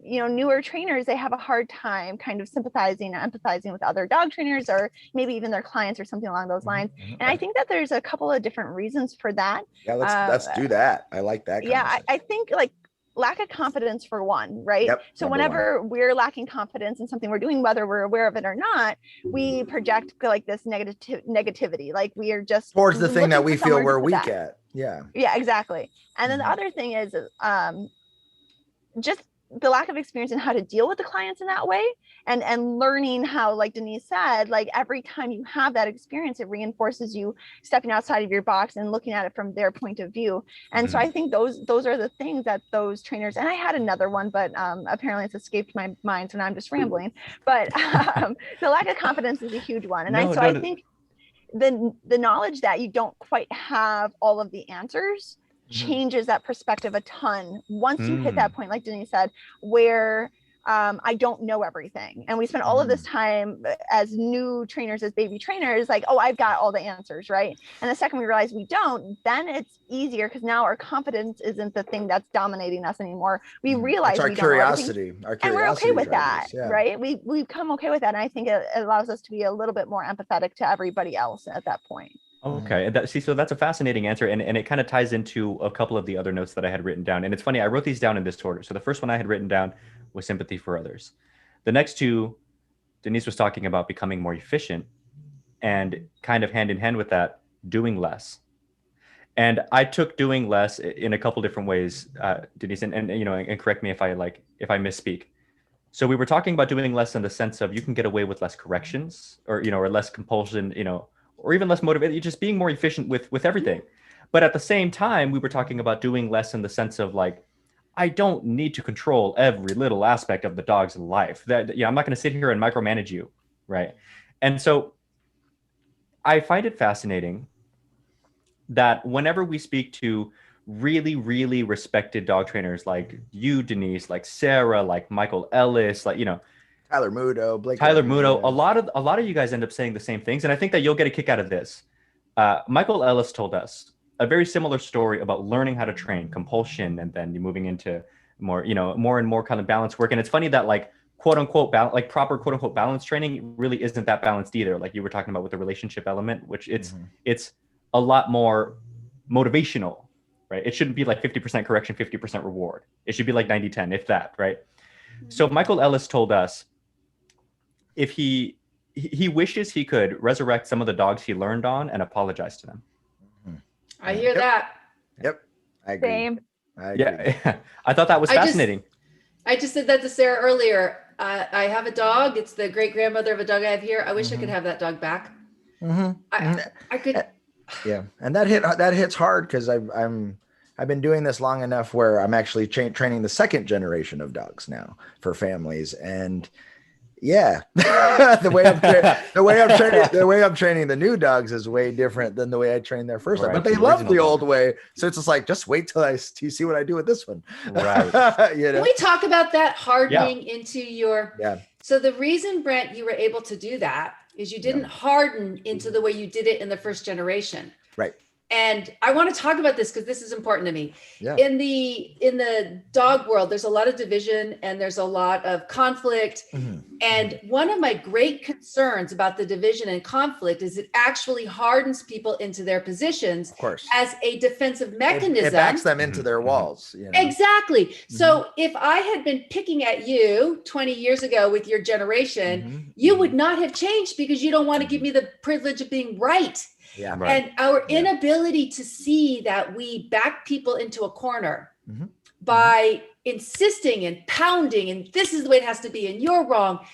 you know, newer trainers, they have a hard time kind of sympathizing and empathizing with other dog trainers or maybe even their clients or something along those lines. And I think that there's a couple of different reasons for that. Yeah, let's do that. I like that. Yeah, I think like lack of confidence for one, right? Yep, so whenever we're lacking confidence in something we're doing, whether we're aware of it or not, we project like this negativity. Like we are just towards the thing that we feel we're weak at. Yeah. Yeah, exactly. And then the other thing is just the lack of experience in how to deal with the clients in that way and learning how, like Denise said, like every time you have that experience, it reinforces you stepping outside of your box and looking at it from their point of view. And so I think those are the things that those trainers, and I had another one, but apparently it's escaped my mind. So now I'm just rambling, but the lack of confidence is a huge one. And I think the knowledge that you don't quite have all of the answers changes that perspective a ton once you hit that point, like Denise said, where I don't know everything. And we spend all of this time as new trainers, as baby trainers, like, oh, I've got all the answers, right? And the second we realize we don't, then it's easier because now our confidence isn't the thing that's dominating us anymore. We realize our we curiosity, don't know everything, and we're okay with that, right? We become okay with that. And I think it allows us to be a little bit more empathetic to everybody else at that point. Okay. So that's a fascinating answer. And it kind of ties into a couple of the other notes that I had written down. And it's funny, I wrote these down in this order. So the first one I had written down was sympathy for others. The next two, Denise was talking about becoming more efficient, and kind of hand in hand with that, doing less. And I took doing less in a couple different ways, Denise, and correct me if I misspeak. So we were talking about doing less in the sense of you can get away with less corrections or less compulsion, or even less motivated, just being more efficient with everything. But at the same time, we were talking about doing less in the sense of like, I don't need to control every little aspect of the dog's life. I'm not going to sit here and micromanage you, right? And so I find it fascinating that whenever we speak to really, really respected dog trainers like you, Denise, like Sarah, like Michael Ellis, like, Tyler Muto, Blake. Tyler Muto, a lot of you guys end up saying the same things. And I think that you'll get a kick out of this. Michael Ellis told us a very similar story about learning how to train compulsion and then moving into more and more kind of balance work. And it's funny that like quote unquote proper quote unquote balance training really isn't that balanced either. Like you were talking about with the relationship element, which it's a lot more motivational, right? It shouldn't be like 50% correction, 50% reward. It should be like 90-10, if that, right? So Michael Ellis told us if he wishes he could resurrect some of the dogs he learned on and apologize to them. I hear that. Yep. I agree. Same. I agree. Yeah. I thought that was fascinating. I just said that to Sarah earlier. I have a dog. It's the great grandmother of a dog I have here. I wish I could have that dog back. I could. Yeah. And that hits hard because I've been doing this long enough where I'm actually training the second generation of dogs now for families. And yeah, the way I'm training the new dogs is way different than the way I trained their first one. But they love the old way, so it's just like just wait till you see what I do with this one. Right. Can we talk about that hardening into your? Yeah. So the reason, Brent, you were able to do that is you didn't harden into the way you did it in the first generation. Right. And I want to talk about this because this is important to me. Yeah. In the dog world, there's a lot of division and there's a lot of conflict. And one of my great concerns about the division and conflict is it actually hardens people into their positions, of course, as a defensive mechanism. It backs them into their walls. Exactly. So if I had been picking at you 20 years ago with your generation, you would not have changed because you don't want to give me the privilege of being right. Yeah. Right. And our inability to see that we back people into a corner by insisting and pounding, and this is the way it has to be, and you're wrong.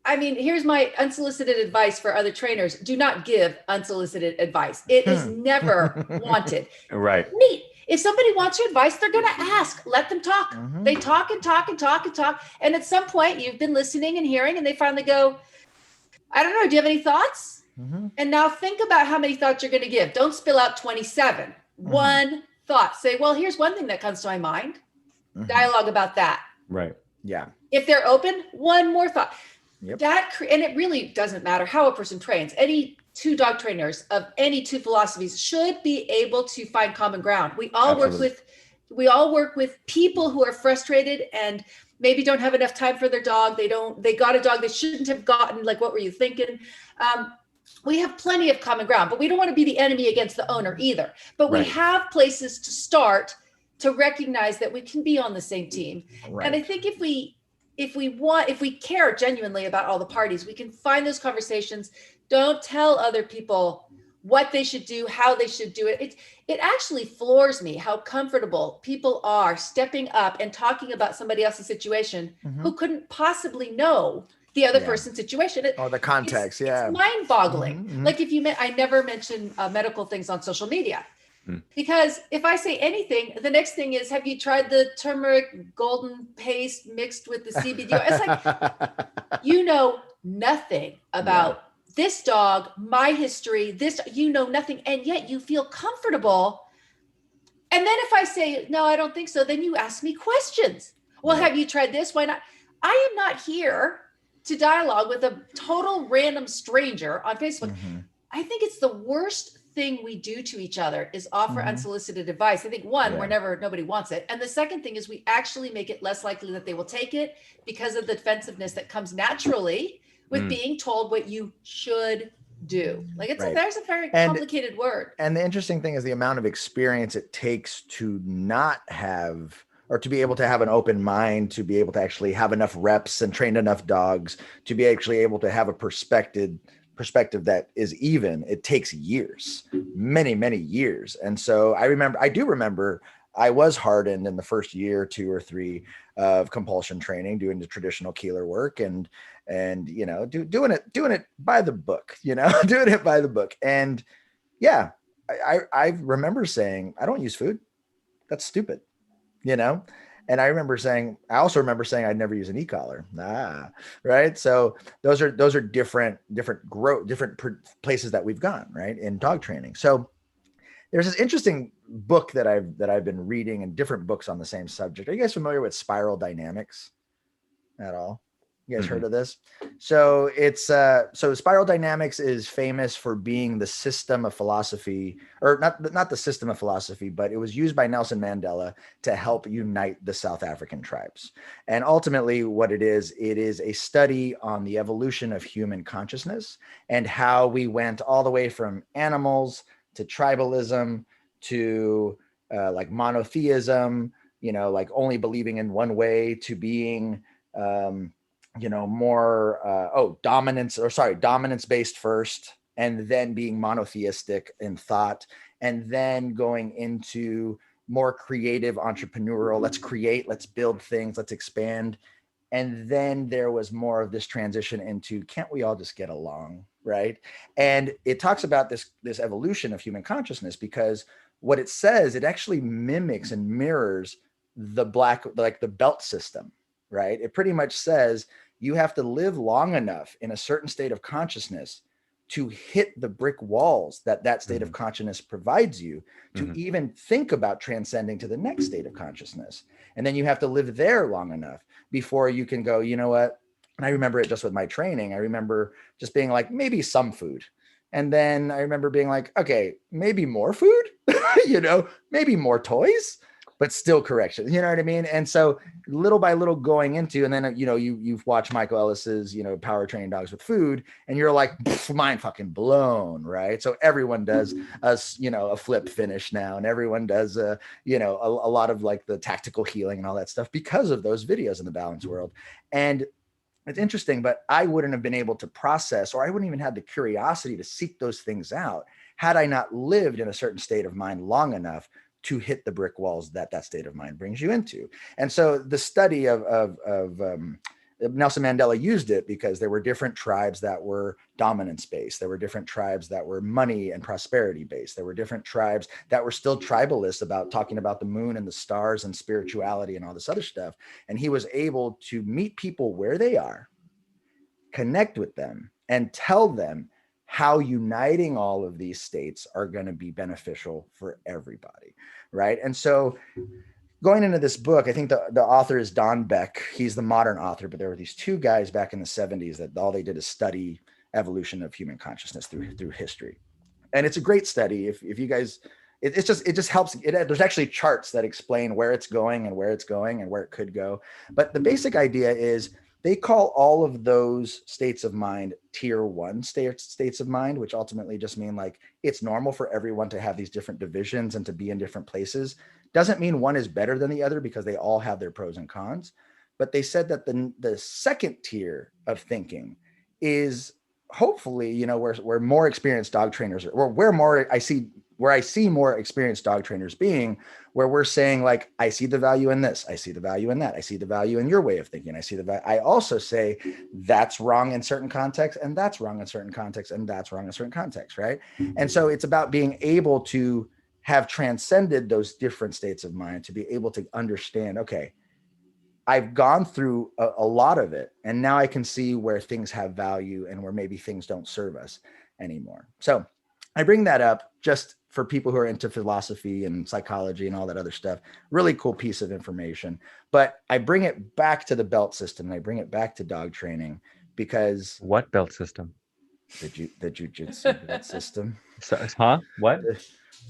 I mean, here's my unsolicited advice for other trainers. Do not give unsolicited advice. It is never wanted. Right. Neat. If somebody wants your advice, they're going to ask. Let them talk. They talk and talk and talk and talk. And at some point, you've been listening and hearing, and they finally go, I don't know, do you have any thoughts? And now think about how many thoughts you're going to give. Don't spill out 27. One thought. Say, well, here's one thing that comes to my mind. Dialogue about that. Right. Yeah. If they're open, one more thought. Yep. And it really doesn't matter how a person trains. Any two dog trainers of any two philosophies should be able to find common ground. We all work with people who are frustrated and maybe don't have enough time for their dog. They got a dog they shouldn't have gotten. Like, what were you thinking? We have plenty of common ground, but we don't want to be the enemy against the owner either. But we have places to start to recognize that we can be on the same team. Right. And I think if we care genuinely about all the parties, we can find those conversations. Don't tell other people what they should do, how they should do it. It actually floors me how comfortable people are stepping up and talking about somebody else's situation who couldn't possibly know the other person's situation. The context. It's mind-boggling. Like I never mention medical things on social media because if I say anything, the next thing is, have you tried the turmeric golden paste mixed with the CBD? It's like, you know nothing about this dog, my history, you know nothing. And yet you feel comfortable And then if I say, no, I don't think so, then you ask me questions. Well, have you tried this? Why not? I am not here to dialogue with a total random stranger on Facebook. I think it's the worst thing we do to each other is offer unsolicited advice. I think one, nobody wants it. And the second thing is we actually make it less likely that they will take it because of the defensiveness that comes naturally with being told what you should do. Like there's a very complicated word. And the interesting thing is the amount of experience it takes to not have, or to be able to have an open mind, to be able to actually have enough reps and train enough dogs, to be actually able to have a perspective that is even. It takes years, many, many years. And so I do remember I was hardened in the first year, 2 or 3 of compulsion training, doing the traditional Keeler work and doing it by the book, doing it by the book. And yeah, I remember saying, I don't use food. That's stupid, And I also remember saying I'd never use an e-collar. Right. So those are different places that we've gone, right, in dog training. So there's this interesting book that I've been reading, and different books on the same subject. Are you guys familiar with spiral dynamics at all? You guys heard of this? So it's so spiral dynamics is famous for being the system of philosophy, or not the system of philosophy, but it was used by Nelson Mandela to help unite the South African tribes. And ultimately what it is a study on the evolution of human consciousness and how we went all the way from animals to tribalism to like monotheism, like only believing in one way, to being more dominance based first, and then being monotheistic in thought, and then going into more creative, entrepreneurial, let's create, let's build things, let's expand. And then there was more of this transition into, can't we all just get along, right? And it talks about this evolution of human consciousness, because what it says, it actually mimics and mirrors the belt system, right? It pretty much says you have to live long enough in a certain state of consciousness to hit the brick walls that state of consciousness provides you to even think about transcending to the next state of consciousness. And then you have to live there long enough before you can go, you know what? And I remember it just with my training. I remember just being like, maybe some food. And then I remember being like, okay, maybe more food, maybe more toys, but still correction, you know what I mean? And so little by little going into, and then, you've watched Michael Ellis's, power training dogs with food, and you're like, mind fucking blown, right? So everyone does a flip finish now, and everyone does, a lot of like the tactical healing and all that stuff because of those videos in the balance world. And it's interesting, but I wouldn't have been able to process, or I wouldn't even have the curiosity to seek those things out had I not lived in a certain state of mind long enough to hit the brick walls that state of mind brings you into. And so the study of Nelson Mandela used it because there were different tribes that were dominance based. There were different tribes that were money and prosperity based. There were different tribes that were still tribalist, about talking about the moon and the stars and spirituality and all this other stuff. And he was able to meet people where they are, connect with them, and tell them how uniting all of these states are going to be beneficial for everybody, right? And so going into this book, I think the author is Don Beck. He's the modern author, but there were these 2 guys back in the 70s that all they did is study evolution of human consciousness through history. And it's a great study. If you guys, it just helps. There's actually charts that explain where it's going and where it could go. But the basic idea is, they call all of those states of mind tier 1 states of mind, which ultimately just mean like it's normal for everyone to have these different divisions and to be in different places. Doesn't mean one is better than the other, because they all have their pros and cons. But they said that the second tier of thinking is hopefully, where more experienced dog trainers are, or where I see more experienced dog trainers being, where we're saying like, I see the value in this, I see the value in that, I see the value in your way of thinking, I see the value. I also say that's wrong in certain contexts, and that's wrong in certain contexts, and that's wrong in certain contexts, right? And so it's about being able to have transcended those different states of mind, to be able to understand, okay, I've gone through a lot of it, and now I can see where things have value and where maybe things don't serve us anymore. So I bring that up just for people who are into philosophy and psychology and all that other stuff. Really cool piece of information. But I bring it back to the belt system, and I bring it back to dog training because What belt system? the jiu-jitsu belt system. So, huh? What?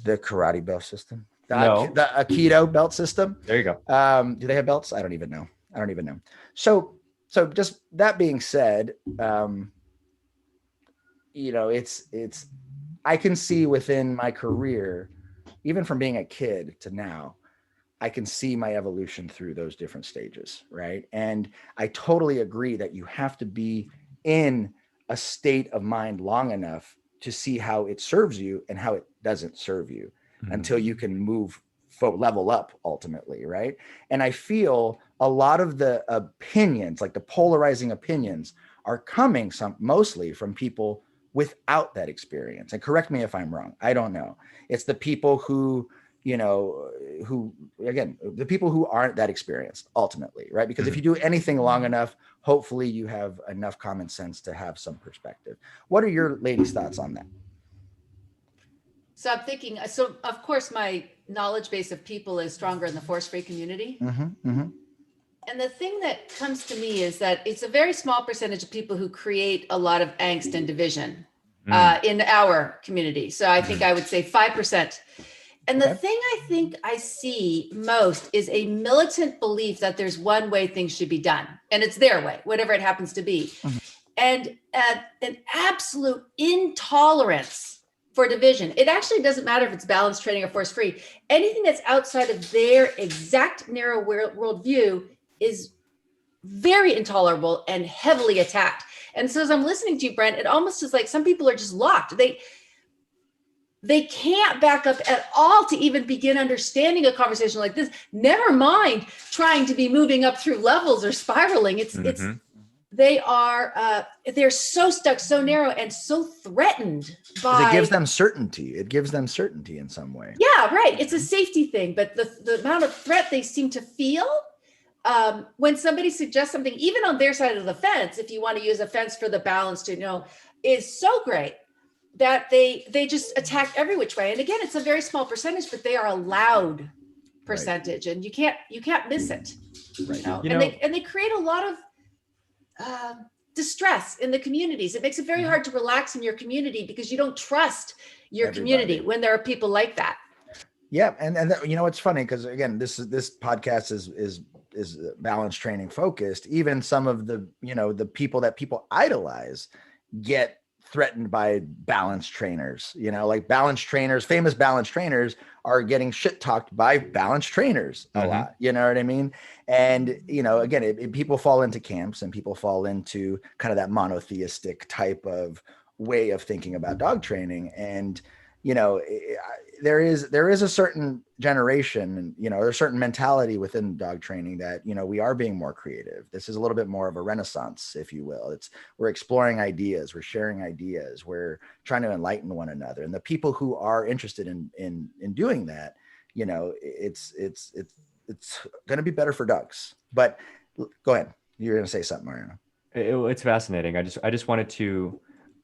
The karate belt system. No. The Aikido belt system. There you go. Do they have belts? I don't even know. So just that being said, it's I can see within my career, even from being a kid to now, I can see my evolution through those different stages, right? And I totally agree that you have to be in a state of mind long enough to see how it serves you and how it doesn't serve you until you can move level up ultimately, right? And I feel a lot of the opinions, like the polarizing opinions, are coming mostly from people without that experience. And correct me if I'm wrong. I don't know. It's the people who the people who aren't that experienced ultimately, right? Because if you do anything long enough, hopefully you have enough common sense to have some perspective. What are your ladies' thoughts on that? So I'm thinking, so of course my knowledge base of people is stronger in the force-free community. And the thing that comes to me is that it's a very small percentage of people who create a lot of angst and division in our community. So I think I would say 5%. And the thing I think I see most is a militant belief that there's one way things should be done, and it's their way, whatever it happens to be. And an absolute intolerance for division. It actually doesn't matter if it's balanced training or force-free. Anything that's outside of their exact narrow worldview is very intolerable and heavily attacked. And so as I'm listening to you, Brent, it almost is like some people are just locked. They can't back up at all to even begin understanding a conversation like this. Never mind trying to be moving up through levels or spiraling. They're so stuck, so narrow, and so threatened by. It gives them certainty. It gives them certainty in some way. Yeah, right. It's a safety thing, but the amount of threat they seem to feel when somebody suggests something, even on their side of the fence, if you want to use a fence for the balance to is so great that they just attack every which way. And again, it's a very small percentage, but they are a loud percentage, and you can't miss it. Right. And they create a lot of distress in the communities. It makes it very hard to relax in your community because you don't trust your community when there are people like that. Yeah, and it's funny because again, this podcast is balance training focused. Even some of the the people that people idolize get threatened by balance trainers. Like balance trainers, famous balance trainers are getting shit talked by balance trainers a lot. You know what I mean? And again, people fall into camps and people fall into kind of that monotheistic type of way of thinking about dog training. And there is a certain generation and there's a certain mentality within dog training that we are being more creative. This is a little bit more of a renaissance, if you will. We're exploring ideas, we're sharing ideas, we're trying to enlighten one another. And the people who are interested in doing that, it's going to be better for dogs. But go ahead, you're going to say something, Mariano. It's fascinating.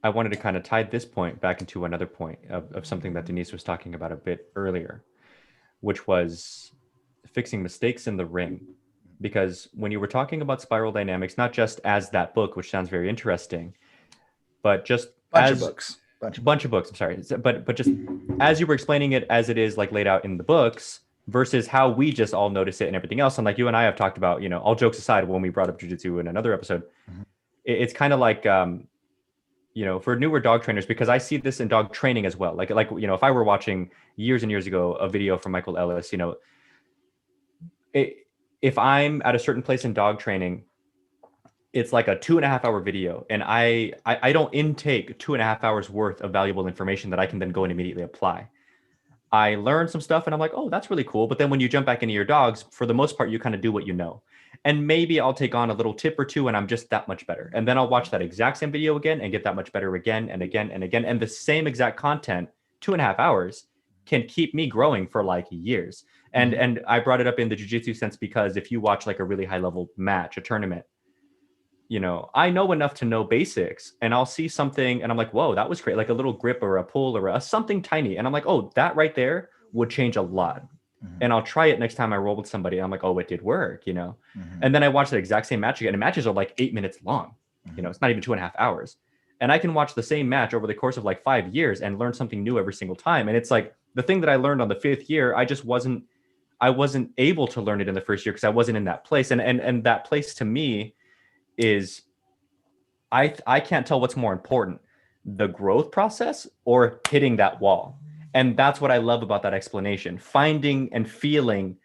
I wanted to kind of tie this point back into another point of something that Denise was talking about a bit earlier, which was fixing mistakes in the ring. Because when you were talking about spiral dynamics, not just as that book, which sounds very interesting, but just bunch of books. I'm sorry. But just as you were explaining it as it is like laid out in the books versus how we just all notice it and everything else. And like you and I have talked about, all jokes aside, when we brought up jiu-jitsu in another episode, it's kind of like, for newer dog trainers, because I see this in dog training as well. Like, if I were watching years and years ago, a video from Michael Ellis, if I'm at a certain place in dog training, it's like a 2.5 hour video. And I don't intake 2.5 hours worth of valuable information that I can then go and immediately apply. I learn some stuff and I'm like, oh, that's really cool. But then when you jump back into your dogs, for the most part, you kind of do what you know. And maybe I'll take on a little tip or two and I'm just that much better. And then I'll watch that exact same video again and get that much better again and again and again. And the same exact content, 2.5 hours, can keep me growing for like years. And I brought it up in the jiu-jitsu sense because if you watch like a really high level match, a tournament, you know, I know enough to know basics, and I'll see something and I'm like, whoa, that was great. Like a little grip or a pull or something tiny. And I'm like, oh, that right there would change a lot. Mhm. And I'll try it next time I roll with somebody. I'm like, oh, it did work, you know? Mhm. And then I watch the exact same match again. And matches are like 8 minutes long. You know, it's not even 2.5 hours. And I can watch the same match over the course of like 5 years and learn something new every single time. And it's like the thing that I learned on the 5th year, I wasn't able to learn it in the first year because I wasn't in that place. And that place to me is, I can't tell what's more important, the growth process or hitting that wall. And that's what I love about that explanation, finding and feeling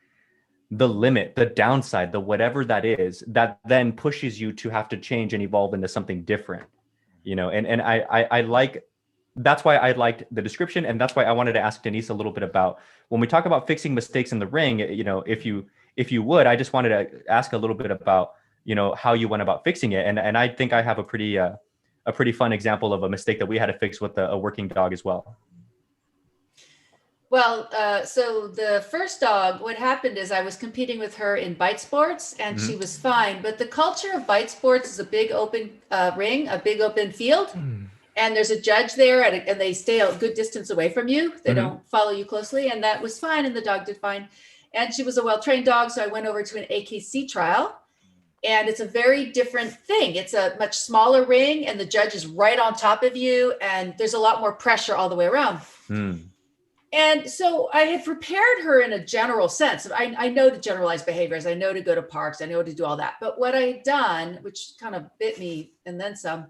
the limit, the downside, the whatever that is, that then pushes you to have to change and evolve into something different, you know. And I like, that's why I liked the description. And that's why I wanted to ask Denise a little bit about, when we talk about fixing mistakes in the ring, you know, if you would, I just wanted to ask a little bit about, you know, how you went about fixing it. And I think I have a pretty fun example of a mistake that we had to fix with a working dog as well. Well, so the first dog, what happened is I was competing with her in bite sports and she was fine. But the culture of bite sports is a big open ring, a big open field. And there's a judge there and they stay a good distance away from you. They don't follow you closely. And that was fine. And the dog did fine. And she was a well-trained dog. So I went over to an AKC trial. And it's a very different thing. It's a much smaller ring and the judge is right on top of you. And there's a lot more pressure all the way around. And so I had prepared her in a general sense. I know to generalize behaviors. I know to go to parks. I know to do all that. But what I had done, which kind of bit me and then some,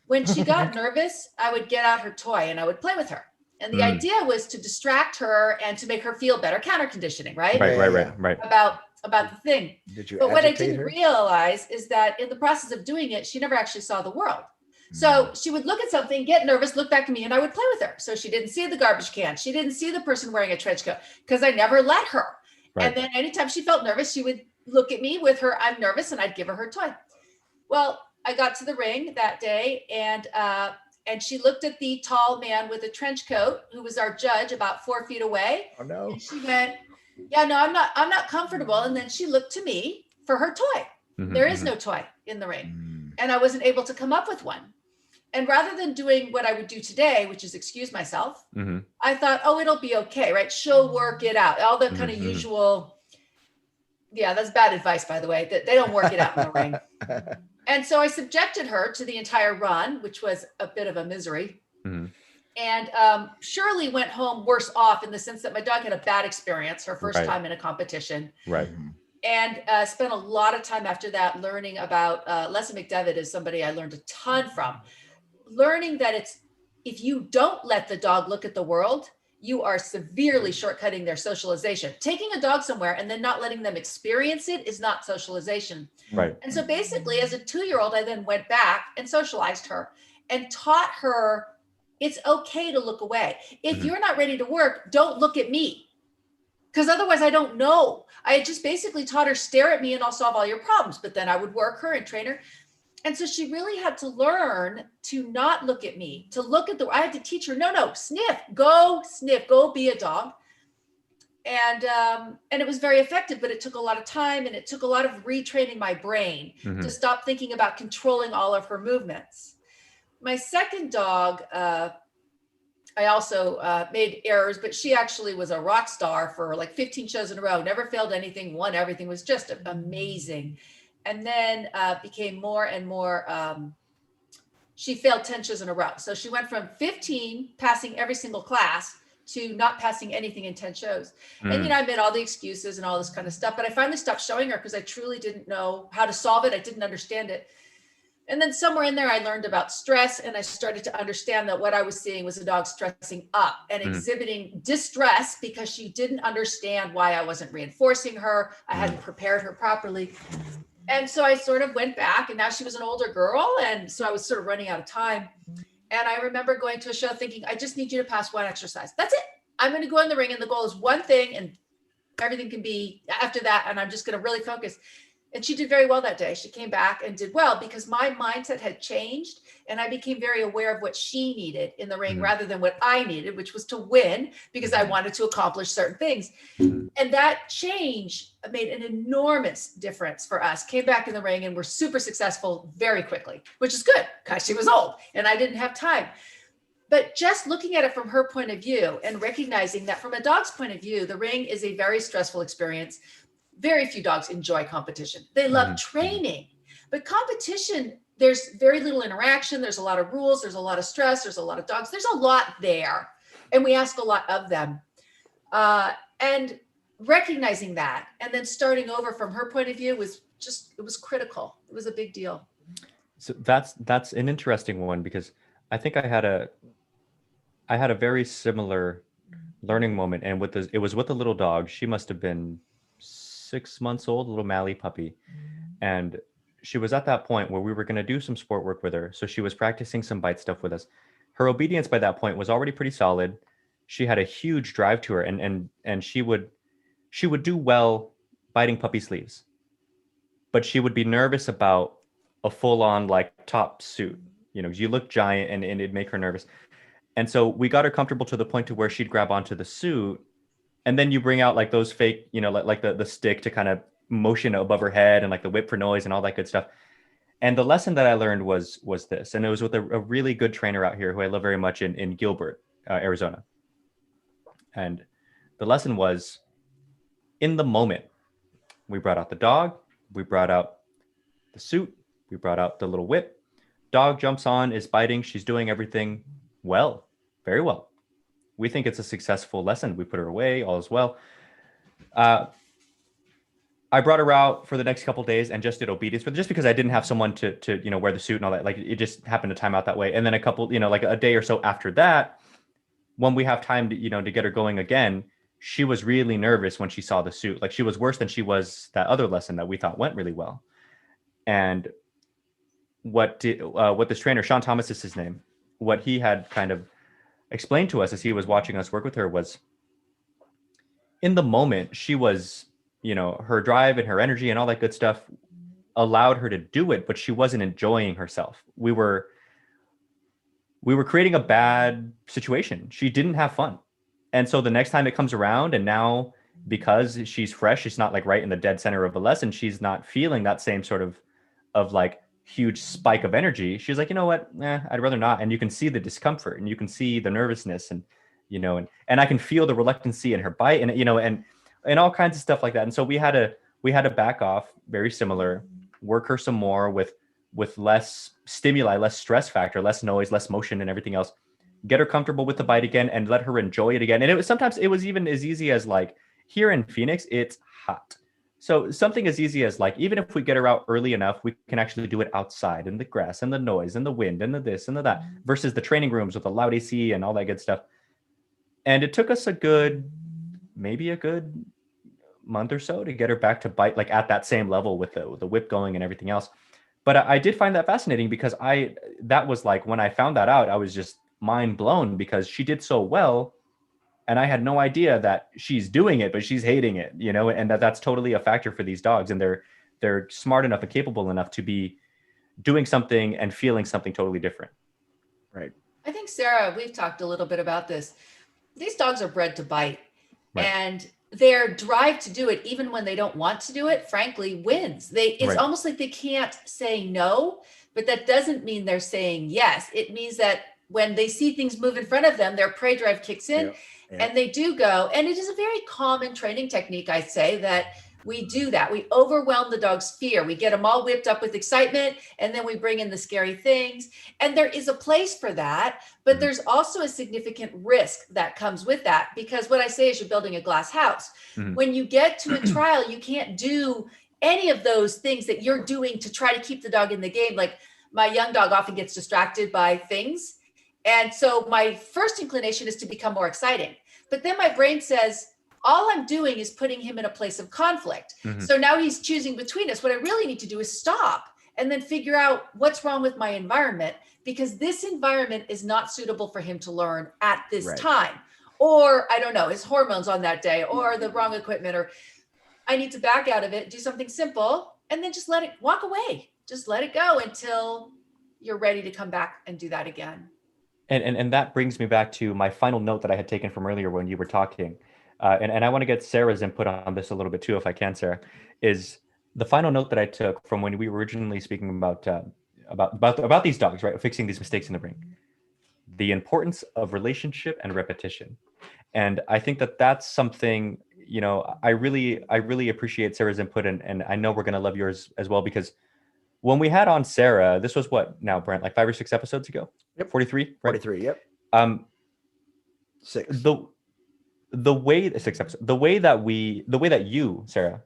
when she got nervous, I would get out her toy and I would play with her. And the idea was to distract her and to make her feel better, counter conditioning, right? Right. About the thing. But what I didn't realize is that in the process of doing it, she never actually saw the world. So she would look at something, get nervous, look back at me, and I would play with her. So she didn't see the garbage can. She didn't see the person wearing a trench coat because I never let her. Right. And then anytime she felt nervous, she would look at me with her, I'm nervous, and I'd give her toy. Well, I got to the ring that day and she looked at the tall man with a trench coat who was our judge about 4 feet away. Oh no. And she went, yeah, no, I'm not comfortable. And then she looked to me for her toy. There is no toy in the ring. And I wasn't able to come up with one. And rather than doing what I would do today, which is excuse myself, I thought, oh, it'll be okay, right? She'll work it out. All the kind of usual, yeah, that's bad advice, by the way, that they don't work it out in the ring. And so I subjected her to the entire run, which was a bit of a misery. And Shirley went home worse off in the sense that my dog had a bad experience, her first time in a competition. And spent a lot of time after that learning about, Leslie McDevitt is somebody I learned a ton from. Learning that if you don't let the dog look at the world, you are severely shortcutting their socialization. Taking a dog somewhere and then not letting them experience it is not socialization. And so basically as a 2-year-old, I then went back and socialized her and taught her it's okay to look away. If you're not ready to work, don't look at me. Because otherwise I don't know. I had just basically taught her, stare at me and I'll solve all your problems. But then I would work her and train her. And so she really had to learn to not look at me, to look at I had to teach her, no, sniff, go be a dog. And it was very effective, but it took a lot of time and it took a lot of retraining my brain to stop thinking about controlling all of her movements. My second dog, I also made errors, but she actually was a rock star for like 15 shows in a row, never failed anything, won everything, was just amazing. And then became more and more, she failed 10 shows in a row. So she went from 15 passing every single class to not passing anything in 10 shows. And, you know, I made all the excuses and all this kind of stuff, but I finally stopped showing her because I truly didn't know how to solve it. I didn't understand it. And then somewhere in there, I learned about stress and I started to understand that what I was seeing was a dog stressing up and exhibiting distress because she didn't understand why I wasn't reinforcing her. I hadn't prepared her properly. And so I sort of went back and now she was an older girl. And so I was sort of running out of time. And I remember going to a show thinking, I just need you to pass one exercise. That's it. I'm going to go in the ring and the goal is one thing and everything can be after that. And I'm just going to really focus. And she did very well that day. She came back and did well because my mindset had changed and I became very aware of what she needed in the ring rather than what I needed, which was to win because I wanted to accomplish certain things. And that change made an enormous difference for us. Came back in the ring and were super successful very quickly, which is good because she was old and I didn't have time. But just looking at it from her point of view and recognizing that from a dog's point of view, the ring is a very stressful experience. Very few dogs enjoy competition. They love training, but competition, there's very little interaction. There's a lot of rules. There's a lot of stress. There's a lot of dogs. There's a lot there. And we ask a lot of them. And recognizing that and then starting over from her point of view it was critical. It was a big deal. So that's an interesting one because I think I had a very similar learning moment, and it was with a little dog. She must have been 6 months old, a little Mallee puppy. And she was at that point where we were going to do some sport work with her. So she was practicing some bite stuff with us. Her obedience by that point was already pretty solid. She had a huge drive to her and she would do well biting puppy sleeves, but she would be nervous about a full on like top suit. You know, you look giant and it'd make her nervous. And so we got her comfortable to the point to where she'd grab onto the suit. And then you bring out like those fake, you know, like the stick to kind of motion above her head and like the whip for noise and all that good stuff. And the lesson that I learned was this, and it was with a really good trainer out here who I love very much in Gilbert, Arizona. And the lesson was, in the moment, we brought out the dog, we brought out the suit, we brought out the little whip. Dog jumps on, is biting, she's doing everything well, very well. We think it's a successful lesson. We put her away, all is well. I brought her out for the next couple of days and just did obedience, but just because I didn't have someone to you know, wear the suit and all that, like it just happened to time out that way. And then a couple, you know, like a day or so after that, when we have time to, you know, to get her going again, she was really nervous when she saw the suit. Like she was worse than she was that other lesson that we thought went really well. And what this trainer, Sean Thomas is his name, what he had kind of explained to us as he was watching us work with her was, in the moment, she was, you know, her drive and her energy and all that good stuff allowed her to do it, but she wasn't enjoying herself. We were creating a bad situation. She didn't have fun. And so the next time it comes around, and now because she's fresh, she's not like right in the dead center of a lesson, she's not feeling that same sort of like huge spike of energy. She's like, you know what, I'd rather not. And you can see the discomfort and you can see the nervousness and, you know, and I can feel the reluctancy in her bite and, you know, and all kinds of stuff like that. And so we had to back off, very similar, work her some more with less stimuli, less stress factor, less noise, less motion and everything else, get her comfortable with the bite again and let her enjoy it again. And sometimes it was even as easy as like, here in Phoenix, it's hot. So something as easy as like, even if we get her out early enough, we can actually do it outside in the grass and the noise and the wind and the this and the that, versus the training rooms with the loud AC and all that good stuff. And it took us maybe a good month or so to get her back to bite, like at that same level with the whip going and everything else. But I did find that fascinating because that was like, when I found that out, I was just mind blown because she did so well. And I had no idea that she's doing it, but she's hating it, you know, and that's totally a factor for these dogs. And they're smart enough and capable enough to be doing something and feeling something totally different. Right. I think, Sarah, we've talked a little bit about this. These dogs are bred to bite, right. And their drive to do it, even when they don't want to do it, frankly, wins. It's right. Almost like they can't say no, but that doesn't mean they're saying yes. It means that when they see things move in front of them, their prey drive kicks in. Yeah. And they do go. And it is a very common training technique, I'd say, that we do that. We overwhelm the dog's fear. We get them all whipped up with excitement, and then we bring in the scary things. And there is a place for that, but there's also a significant risk that comes with that, because what I say is you're building a glass house. Mm-hmm. When you get to a trial, you can't do any of those things that you're doing to try to keep the dog in the game. Like my young dog often gets distracted by things. And so my first inclination is to become more exciting. But then my brain says, all I'm doing is putting him in a place of conflict. Mm-hmm. So now he's choosing between us. What I really need to do is stop and then figure out what's wrong with my environment, because this environment is not suitable for him to learn at this time. Or I don't know, his hormones on that day, or the wrong equipment, or I need to back out of it, do something simple, and then just let it walk away. Just let it go until you're ready to come back and do that again. And that brings me back to my final note that I had taken from earlier when you were talking. And I want to get Sarah's input on this a little bit too, if I can, Sarah, is the final note that I took from when we were originally speaking about these dogs, right? Fixing these mistakes in the ring. The importance of relationship and repetition. And I think that that's something, you know, I really appreciate Sarah's input, and I know we're going to love yours as well, because when we had on Sara, this was what now, Brent, like 5 or 6 episodes ago? Yep. 43, right? 43, yep. 6. The way 6 episodes, the way that you, Sara,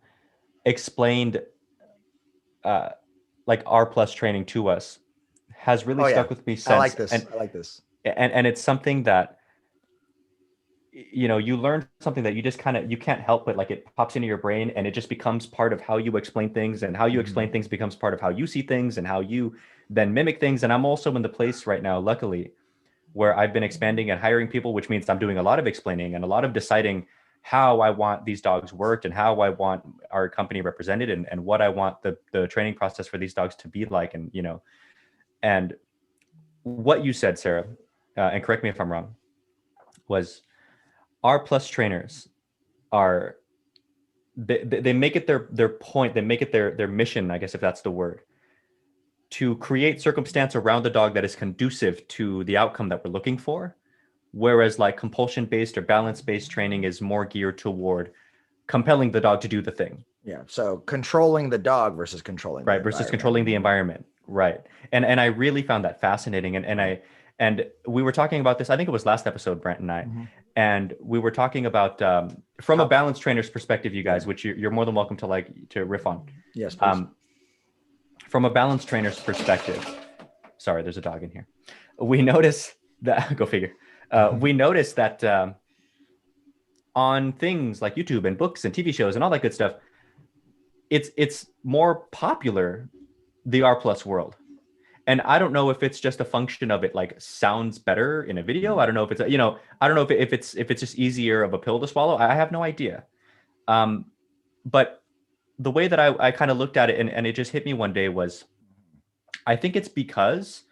explained like R plus training to us has really stuck with me since. I like this. I like this. And it's something that, you know, you learn something that you just you can't help but like it pops into your brain, and it just becomes part of how you explain things, and how you explain things becomes part of how you see things and how you then mimic things. And I'm also in the place right now, luckily, where I've been expanding and hiring people, which means I'm doing a lot of explaining and a lot of deciding how I want these dogs worked and how I want our company represented, and what I want the training process for these dogs to be like. And, you know, and what you said, Sara, and correct me if I'm wrong, was R plus trainers are, they make it their point, they make it their mission, I guess, if that's the word, to create circumstance around the dog that is conducive to the outcome that we're looking for. Whereas like compulsion-based or balance-based training is more geared toward compelling the dog to do the thing. Yeah. So controlling the dog versus controlling right versus controlling the environment. Right. And I really found that fascinating. And we were talking about this, I think it was last episode, Brent and I, and we were talking about from a balance trainer's perspective, you guys, which you're more than welcome to riff on. Yes, please. From a balance trainer's perspective, sorry, there's a dog in here. We notice that, go figure. We noticed that on things like YouTube and books and TV shows and all that good stuff, it's more popular, the R plus world. And I don't know if it's just a function of it like sounds better in a video. I don't know if it's, you know, I don't know if it's just easier of a pill to swallow. I have no idea. But the way that I kind of looked at it, and it just hit me one day, was I think it's because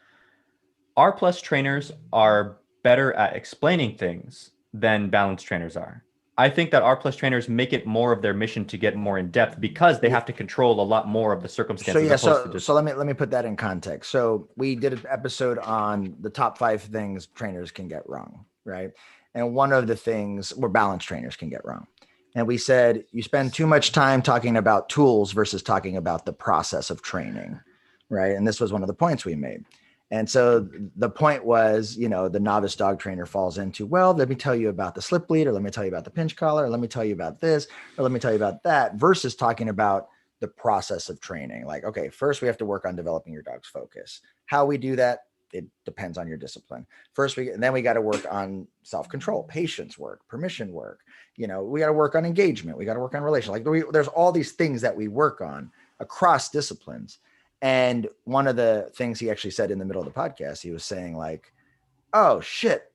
R plus trainers are better at explaining things than balance trainers are. I think that R plus trainers make it more of their mission to get more in depth because they have to control a lot more of the circumstances. So let me put that in context. So we did an episode on the top 5 things trainers can get wrong, right? And one of the things where balance trainers can get wrong. And we said you spend too much time talking about tools versus talking about the process of training, right? And this was one of the points we made. And so the point was, you know, the novice dog trainer falls into, well, let me tell you about the slip lead, or let me tell you about the pinch collar, or let me tell you about this, or let me tell you about that, versus talking about the process of training. Like, okay, first we have to work on developing your dog's focus. How we do that, it depends on your discipline. Then we got to work on self-control, patience work, permission work. You know, we got to work on engagement. We got to work on relation. Like there's all these things that we work on across disciplines. And one of the things he actually said in the middle of the podcast, he was saying like, oh shit.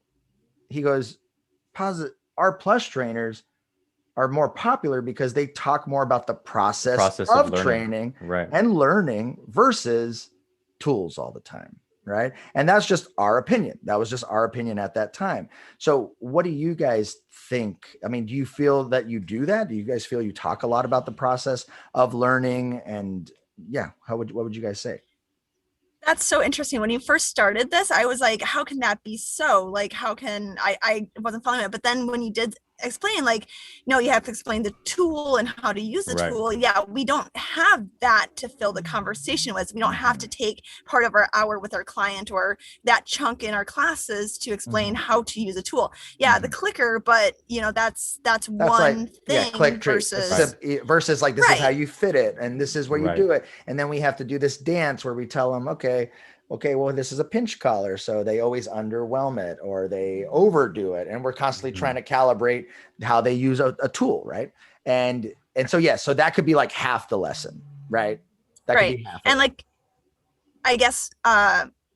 He goes, R plus trainers are more popular because they talk more about the process of training and learning versus tools all the time. Right. And that's just our opinion. That was just our opinion at that time. So what do you guys think? I mean, do you feel that you do that? Do you guys feel you talk a lot about the process of learning? And yeah, what would you guys say? That's so interesting. When you first started this, I was like, how can that be so? Like, how can I wasn't following it. But then when you did explain, like, no, you have to explain the tool and how to use the tool. Yeah, we don't have that to fill the conversation with. We don't have to take part of our hour with our client or that chunk in our classes to explain how to use a tool. Yeah, the clicker, but you know, that's one thing. Yeah, click versus like, this is how you fit it, and this is where you do it. And then we have to do this dance where we tell them, okay, well, this is a pinch collar, so they always underwhelm it or they overdo it. And we're constantly trying to calibrate how they use a tool, right? And so, so that could be like half the lesson, right? That could be half. And like, I guess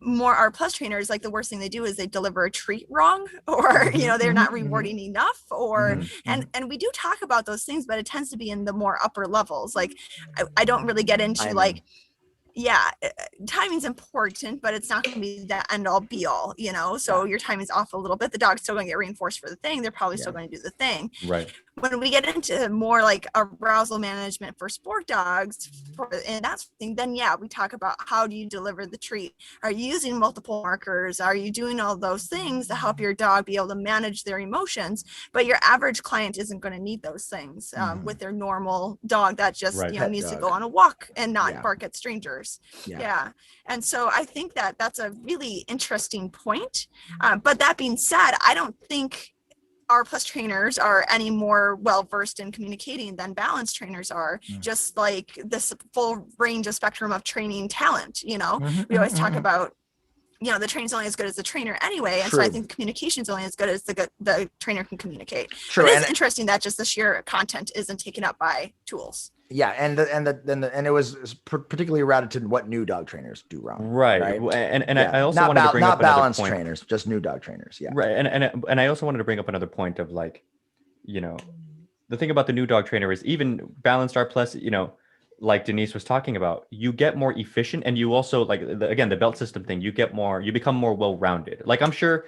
more R plus trainers, like the worst thing they do is they deliver a treat wrong, or they're not rewarding enough, or and we do talk about those things, but it tends to be in the more upper levels. Like I don't really get into like, yeah, timing's important, but it's not going to be the end all be all, so your timing's off a little bit, the dog's still going to get reinforced for the thing, they're probably still going to do the thing. Right. When we get into more like arousal management for sport dogs and that sort of thing, then yeah, we talk about how do you deliver the treat? Are you using multiple markers? Are you doing all those things to help your dog be able to manage their emotions? But your average client isn't going to need those things with their normal dog that just needs to go on a walk and not bark at strangers. Yeah. And so I think that that's a really interesting point. But that being said, I don't think R plus trainers are any more well-versed in communicating than balanced trainers are, just like this full range of spectrum of training talent. We always talk about, the training's only as good as the trainer anyway. And so I think communication is only as good as the trainer can communicate. True. But it's interesting that just the sheer content isn't taken up by tools. Yeah, and it was particularly routed to what new dog trainers do wrong. Right. And I also wanted to bring up another balanced point. Trainers, just new dog trainers. Yeah. Right. And I also wanted to bring up another point of like, the thing about the new dog trainer is even balanced R plus, like Denise was talking about, you get more efficient, and you also like the belt system thing, you become more well-rounded. Like I'm sure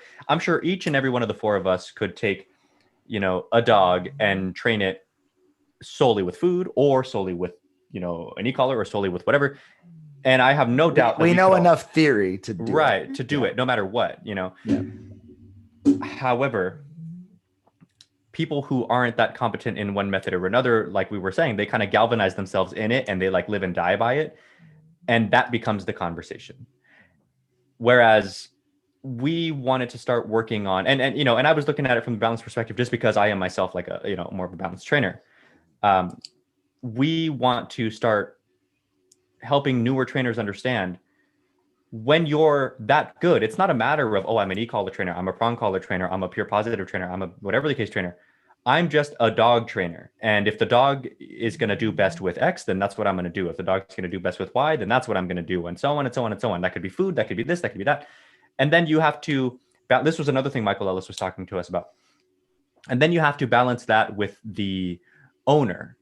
each and every one of the four of us could take, a dog and train it solely with food, or solely with an e-collar, or solely with whatever, and I have no doubt that we know enough theory to do it no matter what. However, people who aren't that competent in one method or another, like we were saying, they kind of galvanize themselves in it and they like live and die by it, and that becomes the conversation. Whereas we wanted to start working on, and I was looking at it from the balance perspective just because I am myself like a more of a balanced trainer. We want to start helping newer trainers understand, when you're that good, it's not a matter of, I'm an e-collar trainer, I'm a prong collar trainer, I'm a pure positive trainer, I'm a whatever the case trainer. I'm just a dog trainer. And if the dog is going to do best with X, then that's what I'm going to do. If the dog's going to do best with Y, then that's what I'm going to do. And so on and so on and so on. That could be food, that could be this, that could be that. And then you have to, this was another thing Michael Ellis was talking to us about. And then you have to balance that with the owner.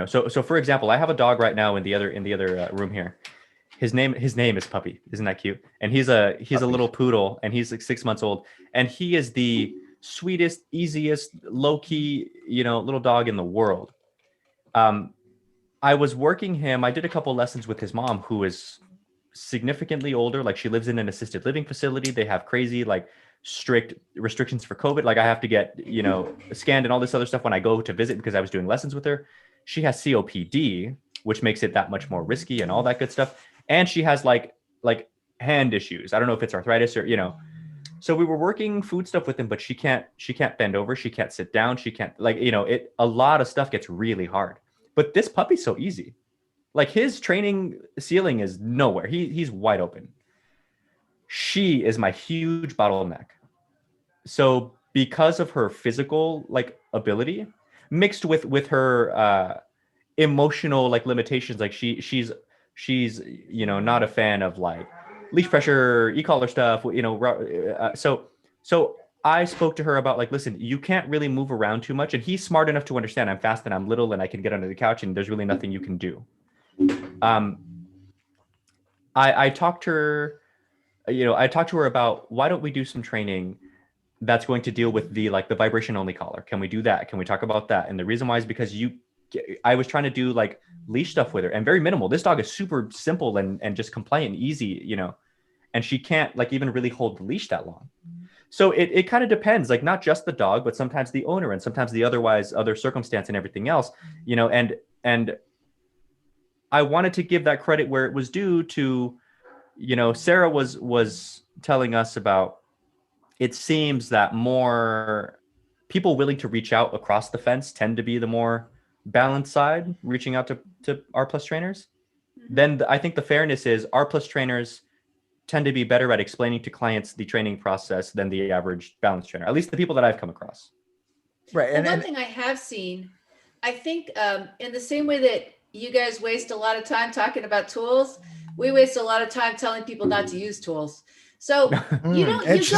So for example, I have a dog right now in the other room here. His name is Puppy. Isn't that cute? And he's a little poodle, and he's like 6 months old, and he is the sweetest, easiest, low-key, little dog in the world. I was working him. I did a couple lessons with his mom, who is significantly older. Like, she lives in an assisted living facility. They have crazy, like, strict restrictions for COVID. Like, I have to get, scanned and all this other stuff when I go to visit because I was doing lessons with her. She has COPD, which makes it that much more risky and all that good stuff. And she has like hand issues. I don't know if it's arthritis or, So we were working food stuff with him, but she can't bend over. She can't sit down. She can't a lot of stuff gets really hard. But this puppy's so easy. Like, his training ceiling is nowhere. He's wide open. She is my huge bottleneck. So because of her physical ability mixed with her emotional limitations, she's not a fan of leash pressure, e-collar stuff, so I spoke to her about listen, you can't really move around too much, and he's smart enough to understand I'm fast and I'm little and I can get under the couch and there's really nothing you can do. I talked to her, about, why don't we do some training that's going to deal with the vibration only collar? Can we do that? Can we talk about that? And the reason why is because I was trying to do leash stuff with her, and very minimal. This dog is super simple and just compliant and easy, and she can't even really hold the leash that long. So it kind of depends, not just the dog, but sometimes the owner and sometimes the other circumstance and everything else, and I wanted to give that credit where it was due to, Sarah was telling us about, it seems that more people willing to reach out across the fence tend to be the more balanced side, reaching out to R plus trainers. Then I think the fairness is R plus trainers tend to be better at explaining to clients the training process than the average balanced trainer, at least the people that I've come across. Right. And one thing I have seen, I think in the same way that you guys waste a lot of time talking about tools, we waste a lot of time telling people not to use tools. So you go into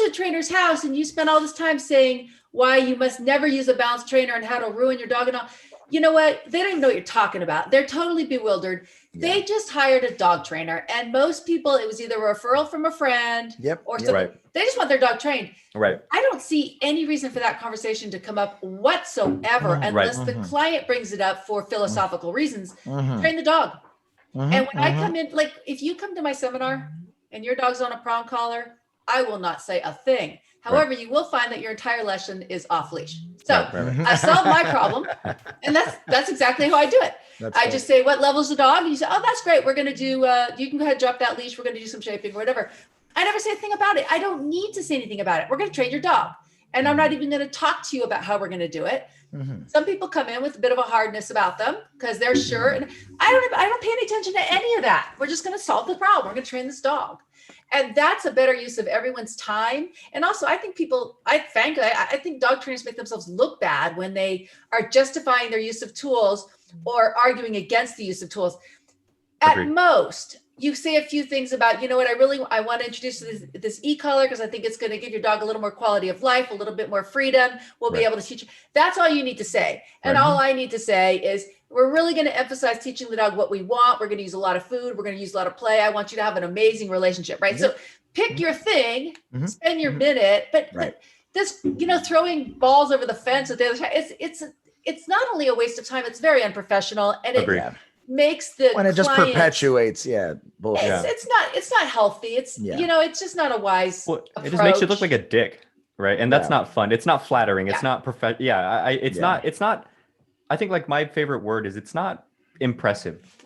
a trainer's house and you spend all this time saying why you must never use a balance trainer and how to ruin your dog and all. You know what? They don't even know what you're talking about. They're totally bewildered. Yeah. They just hired a dog trainer, and most people, it was either a referral from a friend or something. Right. They just want their dog trained. Right. I don't see any reason for that conversation to come up whatsoever unless the client brings it up for philosophical reasons. Train the dog. And when I come in, like if you come to my seminar and your dog's on a prong collar, I will not say a thing. However, you will find that your entire lesson is off leash. So I solved my problem, and that's exactly how I do it. I just say, what level's the dog? And you say, oh, that's great. We're going to do, you can go ahead and drop that leash. We're going to do some shaping or whatever. I never say a thing about it. I don't need to say anything about it. We're going to train your dog. And I'm not even going to talk to you about how we're going to do it. Some people come in with a bit of a hardness about them because they're sure. And I don't pay any attention to any of that. We're just going to solve the problem. We're going to train this dog. And that's a better use of everyone's time. And also, I think I think dog trainers make themselves look bad when they are justifying their use of tools or arguing against the use of tools. At most, you say a few things about, you know what, I want to introduce this e-collar because I think it's going to give your dog a little more quality of life, a little bit more freedom. We'll be able to teach you. That's all you need to say. And all I need to say is, we're really going to emphasize teaching the dog what we want. We're going to use a lot of food. We're going to use a lot of play. I want you to have an amazing relationship, right? So pick your thing, spend your minute, but this, throwing balls over the fence at the other side, it's not only a waste of time, it's very unprofessional, and it makes the when it just perpetuates bullshit. It's not healthy. It's it's just not a wise approach. It just makes you look like a dick, right? And that's not fun. It's not flattering. It's not it's not. I think like my favorite word is it's not impressive.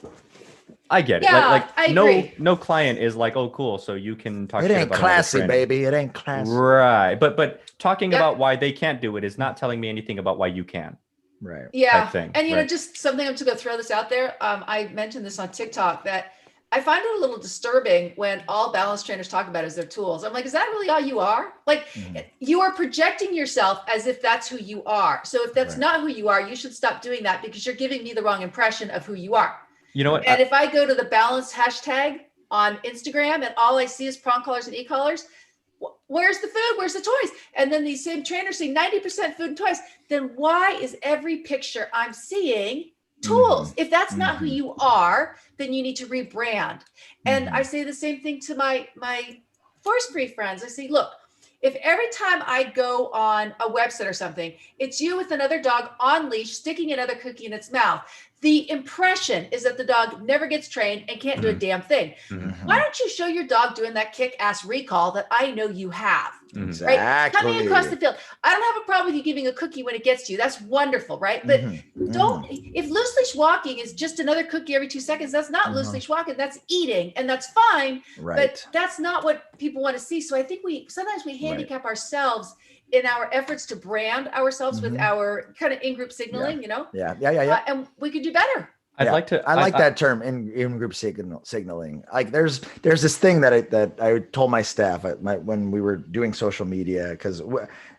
I get it. I agree. No client is like, oh, cool. So you can talk. It ain't classy, baby. It ain't classy. Right. But talking about why they can't do it is not telling me anything about why you can. Right. Yeah. And just something, I'm just going to throw this out there. I mentioned this on TikTok that I find it a little disturbing when all balance trainers talk about is their tools. I'm like, is that really all you are? Like you are projecting yourself as if that's who you are. So if that's not who you are, you should stop doing that because you're giving me the wrong impression of who you are. You know what? And if I go to the balance hashtag on Instagram and all I see is prong collars and e-collars, where's the food? Where's the toys? And then these same trainers say 90% food and toys. Then why is every picture I'm seeing tools? If that's not who you are, then you need to rebrand. And I say the same thing to my force-free friends. I say, look, if every time I go on a website or something, it's you with another dog on leash, sticking another cookie in its mouth, the impression is that the dog never gets trained and can't do a damn thing. Why don't you show your dog doing that kick-ass recall that I know you have? Exactly. Right? Coming across the field. I don't have a problem with you giving a cookie when it gets to you. That's wonderful, right? But if loose leash walking is just another cookie every 2 seconds, that's not loose leash walking. That's eating, and that's fine. But that's not what people want to see. So I think sometimes we handicap ourselves in our efforts to brand ourselves with our kind of in-group signaling, and we could do better. I like that term in-group signaling. Like there's this thing that I told my staff when we were doing social media, because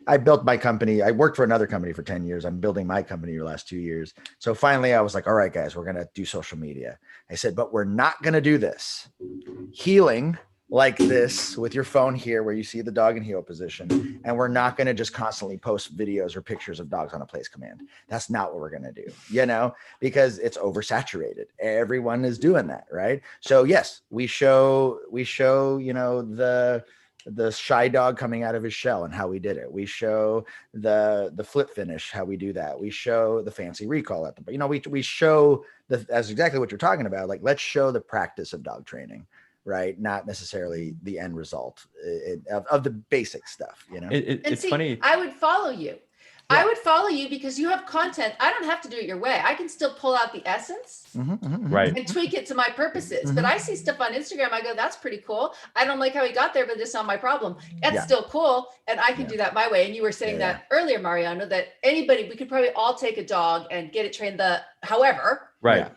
I built my company. I worked for another company for 10 years. I'm building my company the last 2 years. So finally I was like, all right, guys, we're going to do social media. I said, but we're not going to do this healing like this with your phone here where you see the dog in heel position. And we're not going to just constantly post videos or pictures of dogs on a place command. That's not what we're going to do, because it's oversaturated. Everyone is doing that. Right. So yes, we show, the shy dog coming out of his shell and how we did it. We show the flip finish, how we do that. We show the fancy recall at them, but we show that's exactly what you're talking about. Like, let's show the practice of dog training. Right, not necessarily the end result of the basic stuff. It's funny. I would follow you. I would follow you because you have content. I don't have to do it your way. I can still pull out the essence, right, and tweak it to my purposes. But I see stuff on Instagram. I go, that's pretty cool. I don't like how he got there, but this is not my problem. That's still cool, and I can do that my way. And you were saying that earlier, Mariano, that we could probably all take a dog and get it trained however. Right. Yeah.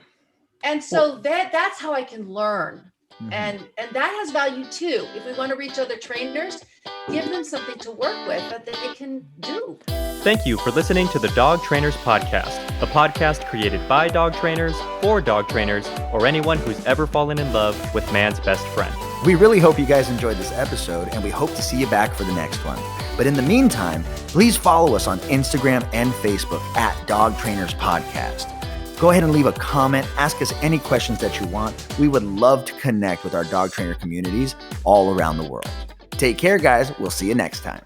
And so that's how I can learn. And that has value too. If we want to reach other trainers, give them something to work with that they can do. Thank you for listening to the Dog Trainers Podcast, a podcast created by dog trainers, for dog trainers, or anyone who's ever fallen in love with man's best friend. We really hope you guys enjoyed this episode, and we hope to see you back for the next one. But in the meantime, please follow us on Instagram and Facebook at Dog Trainers Podcast. Go ahead and leave a comment. Ask us any questions that you want. We would love to connect with our dog trainer communities all around the world. Take care, guys. We'll see you next time.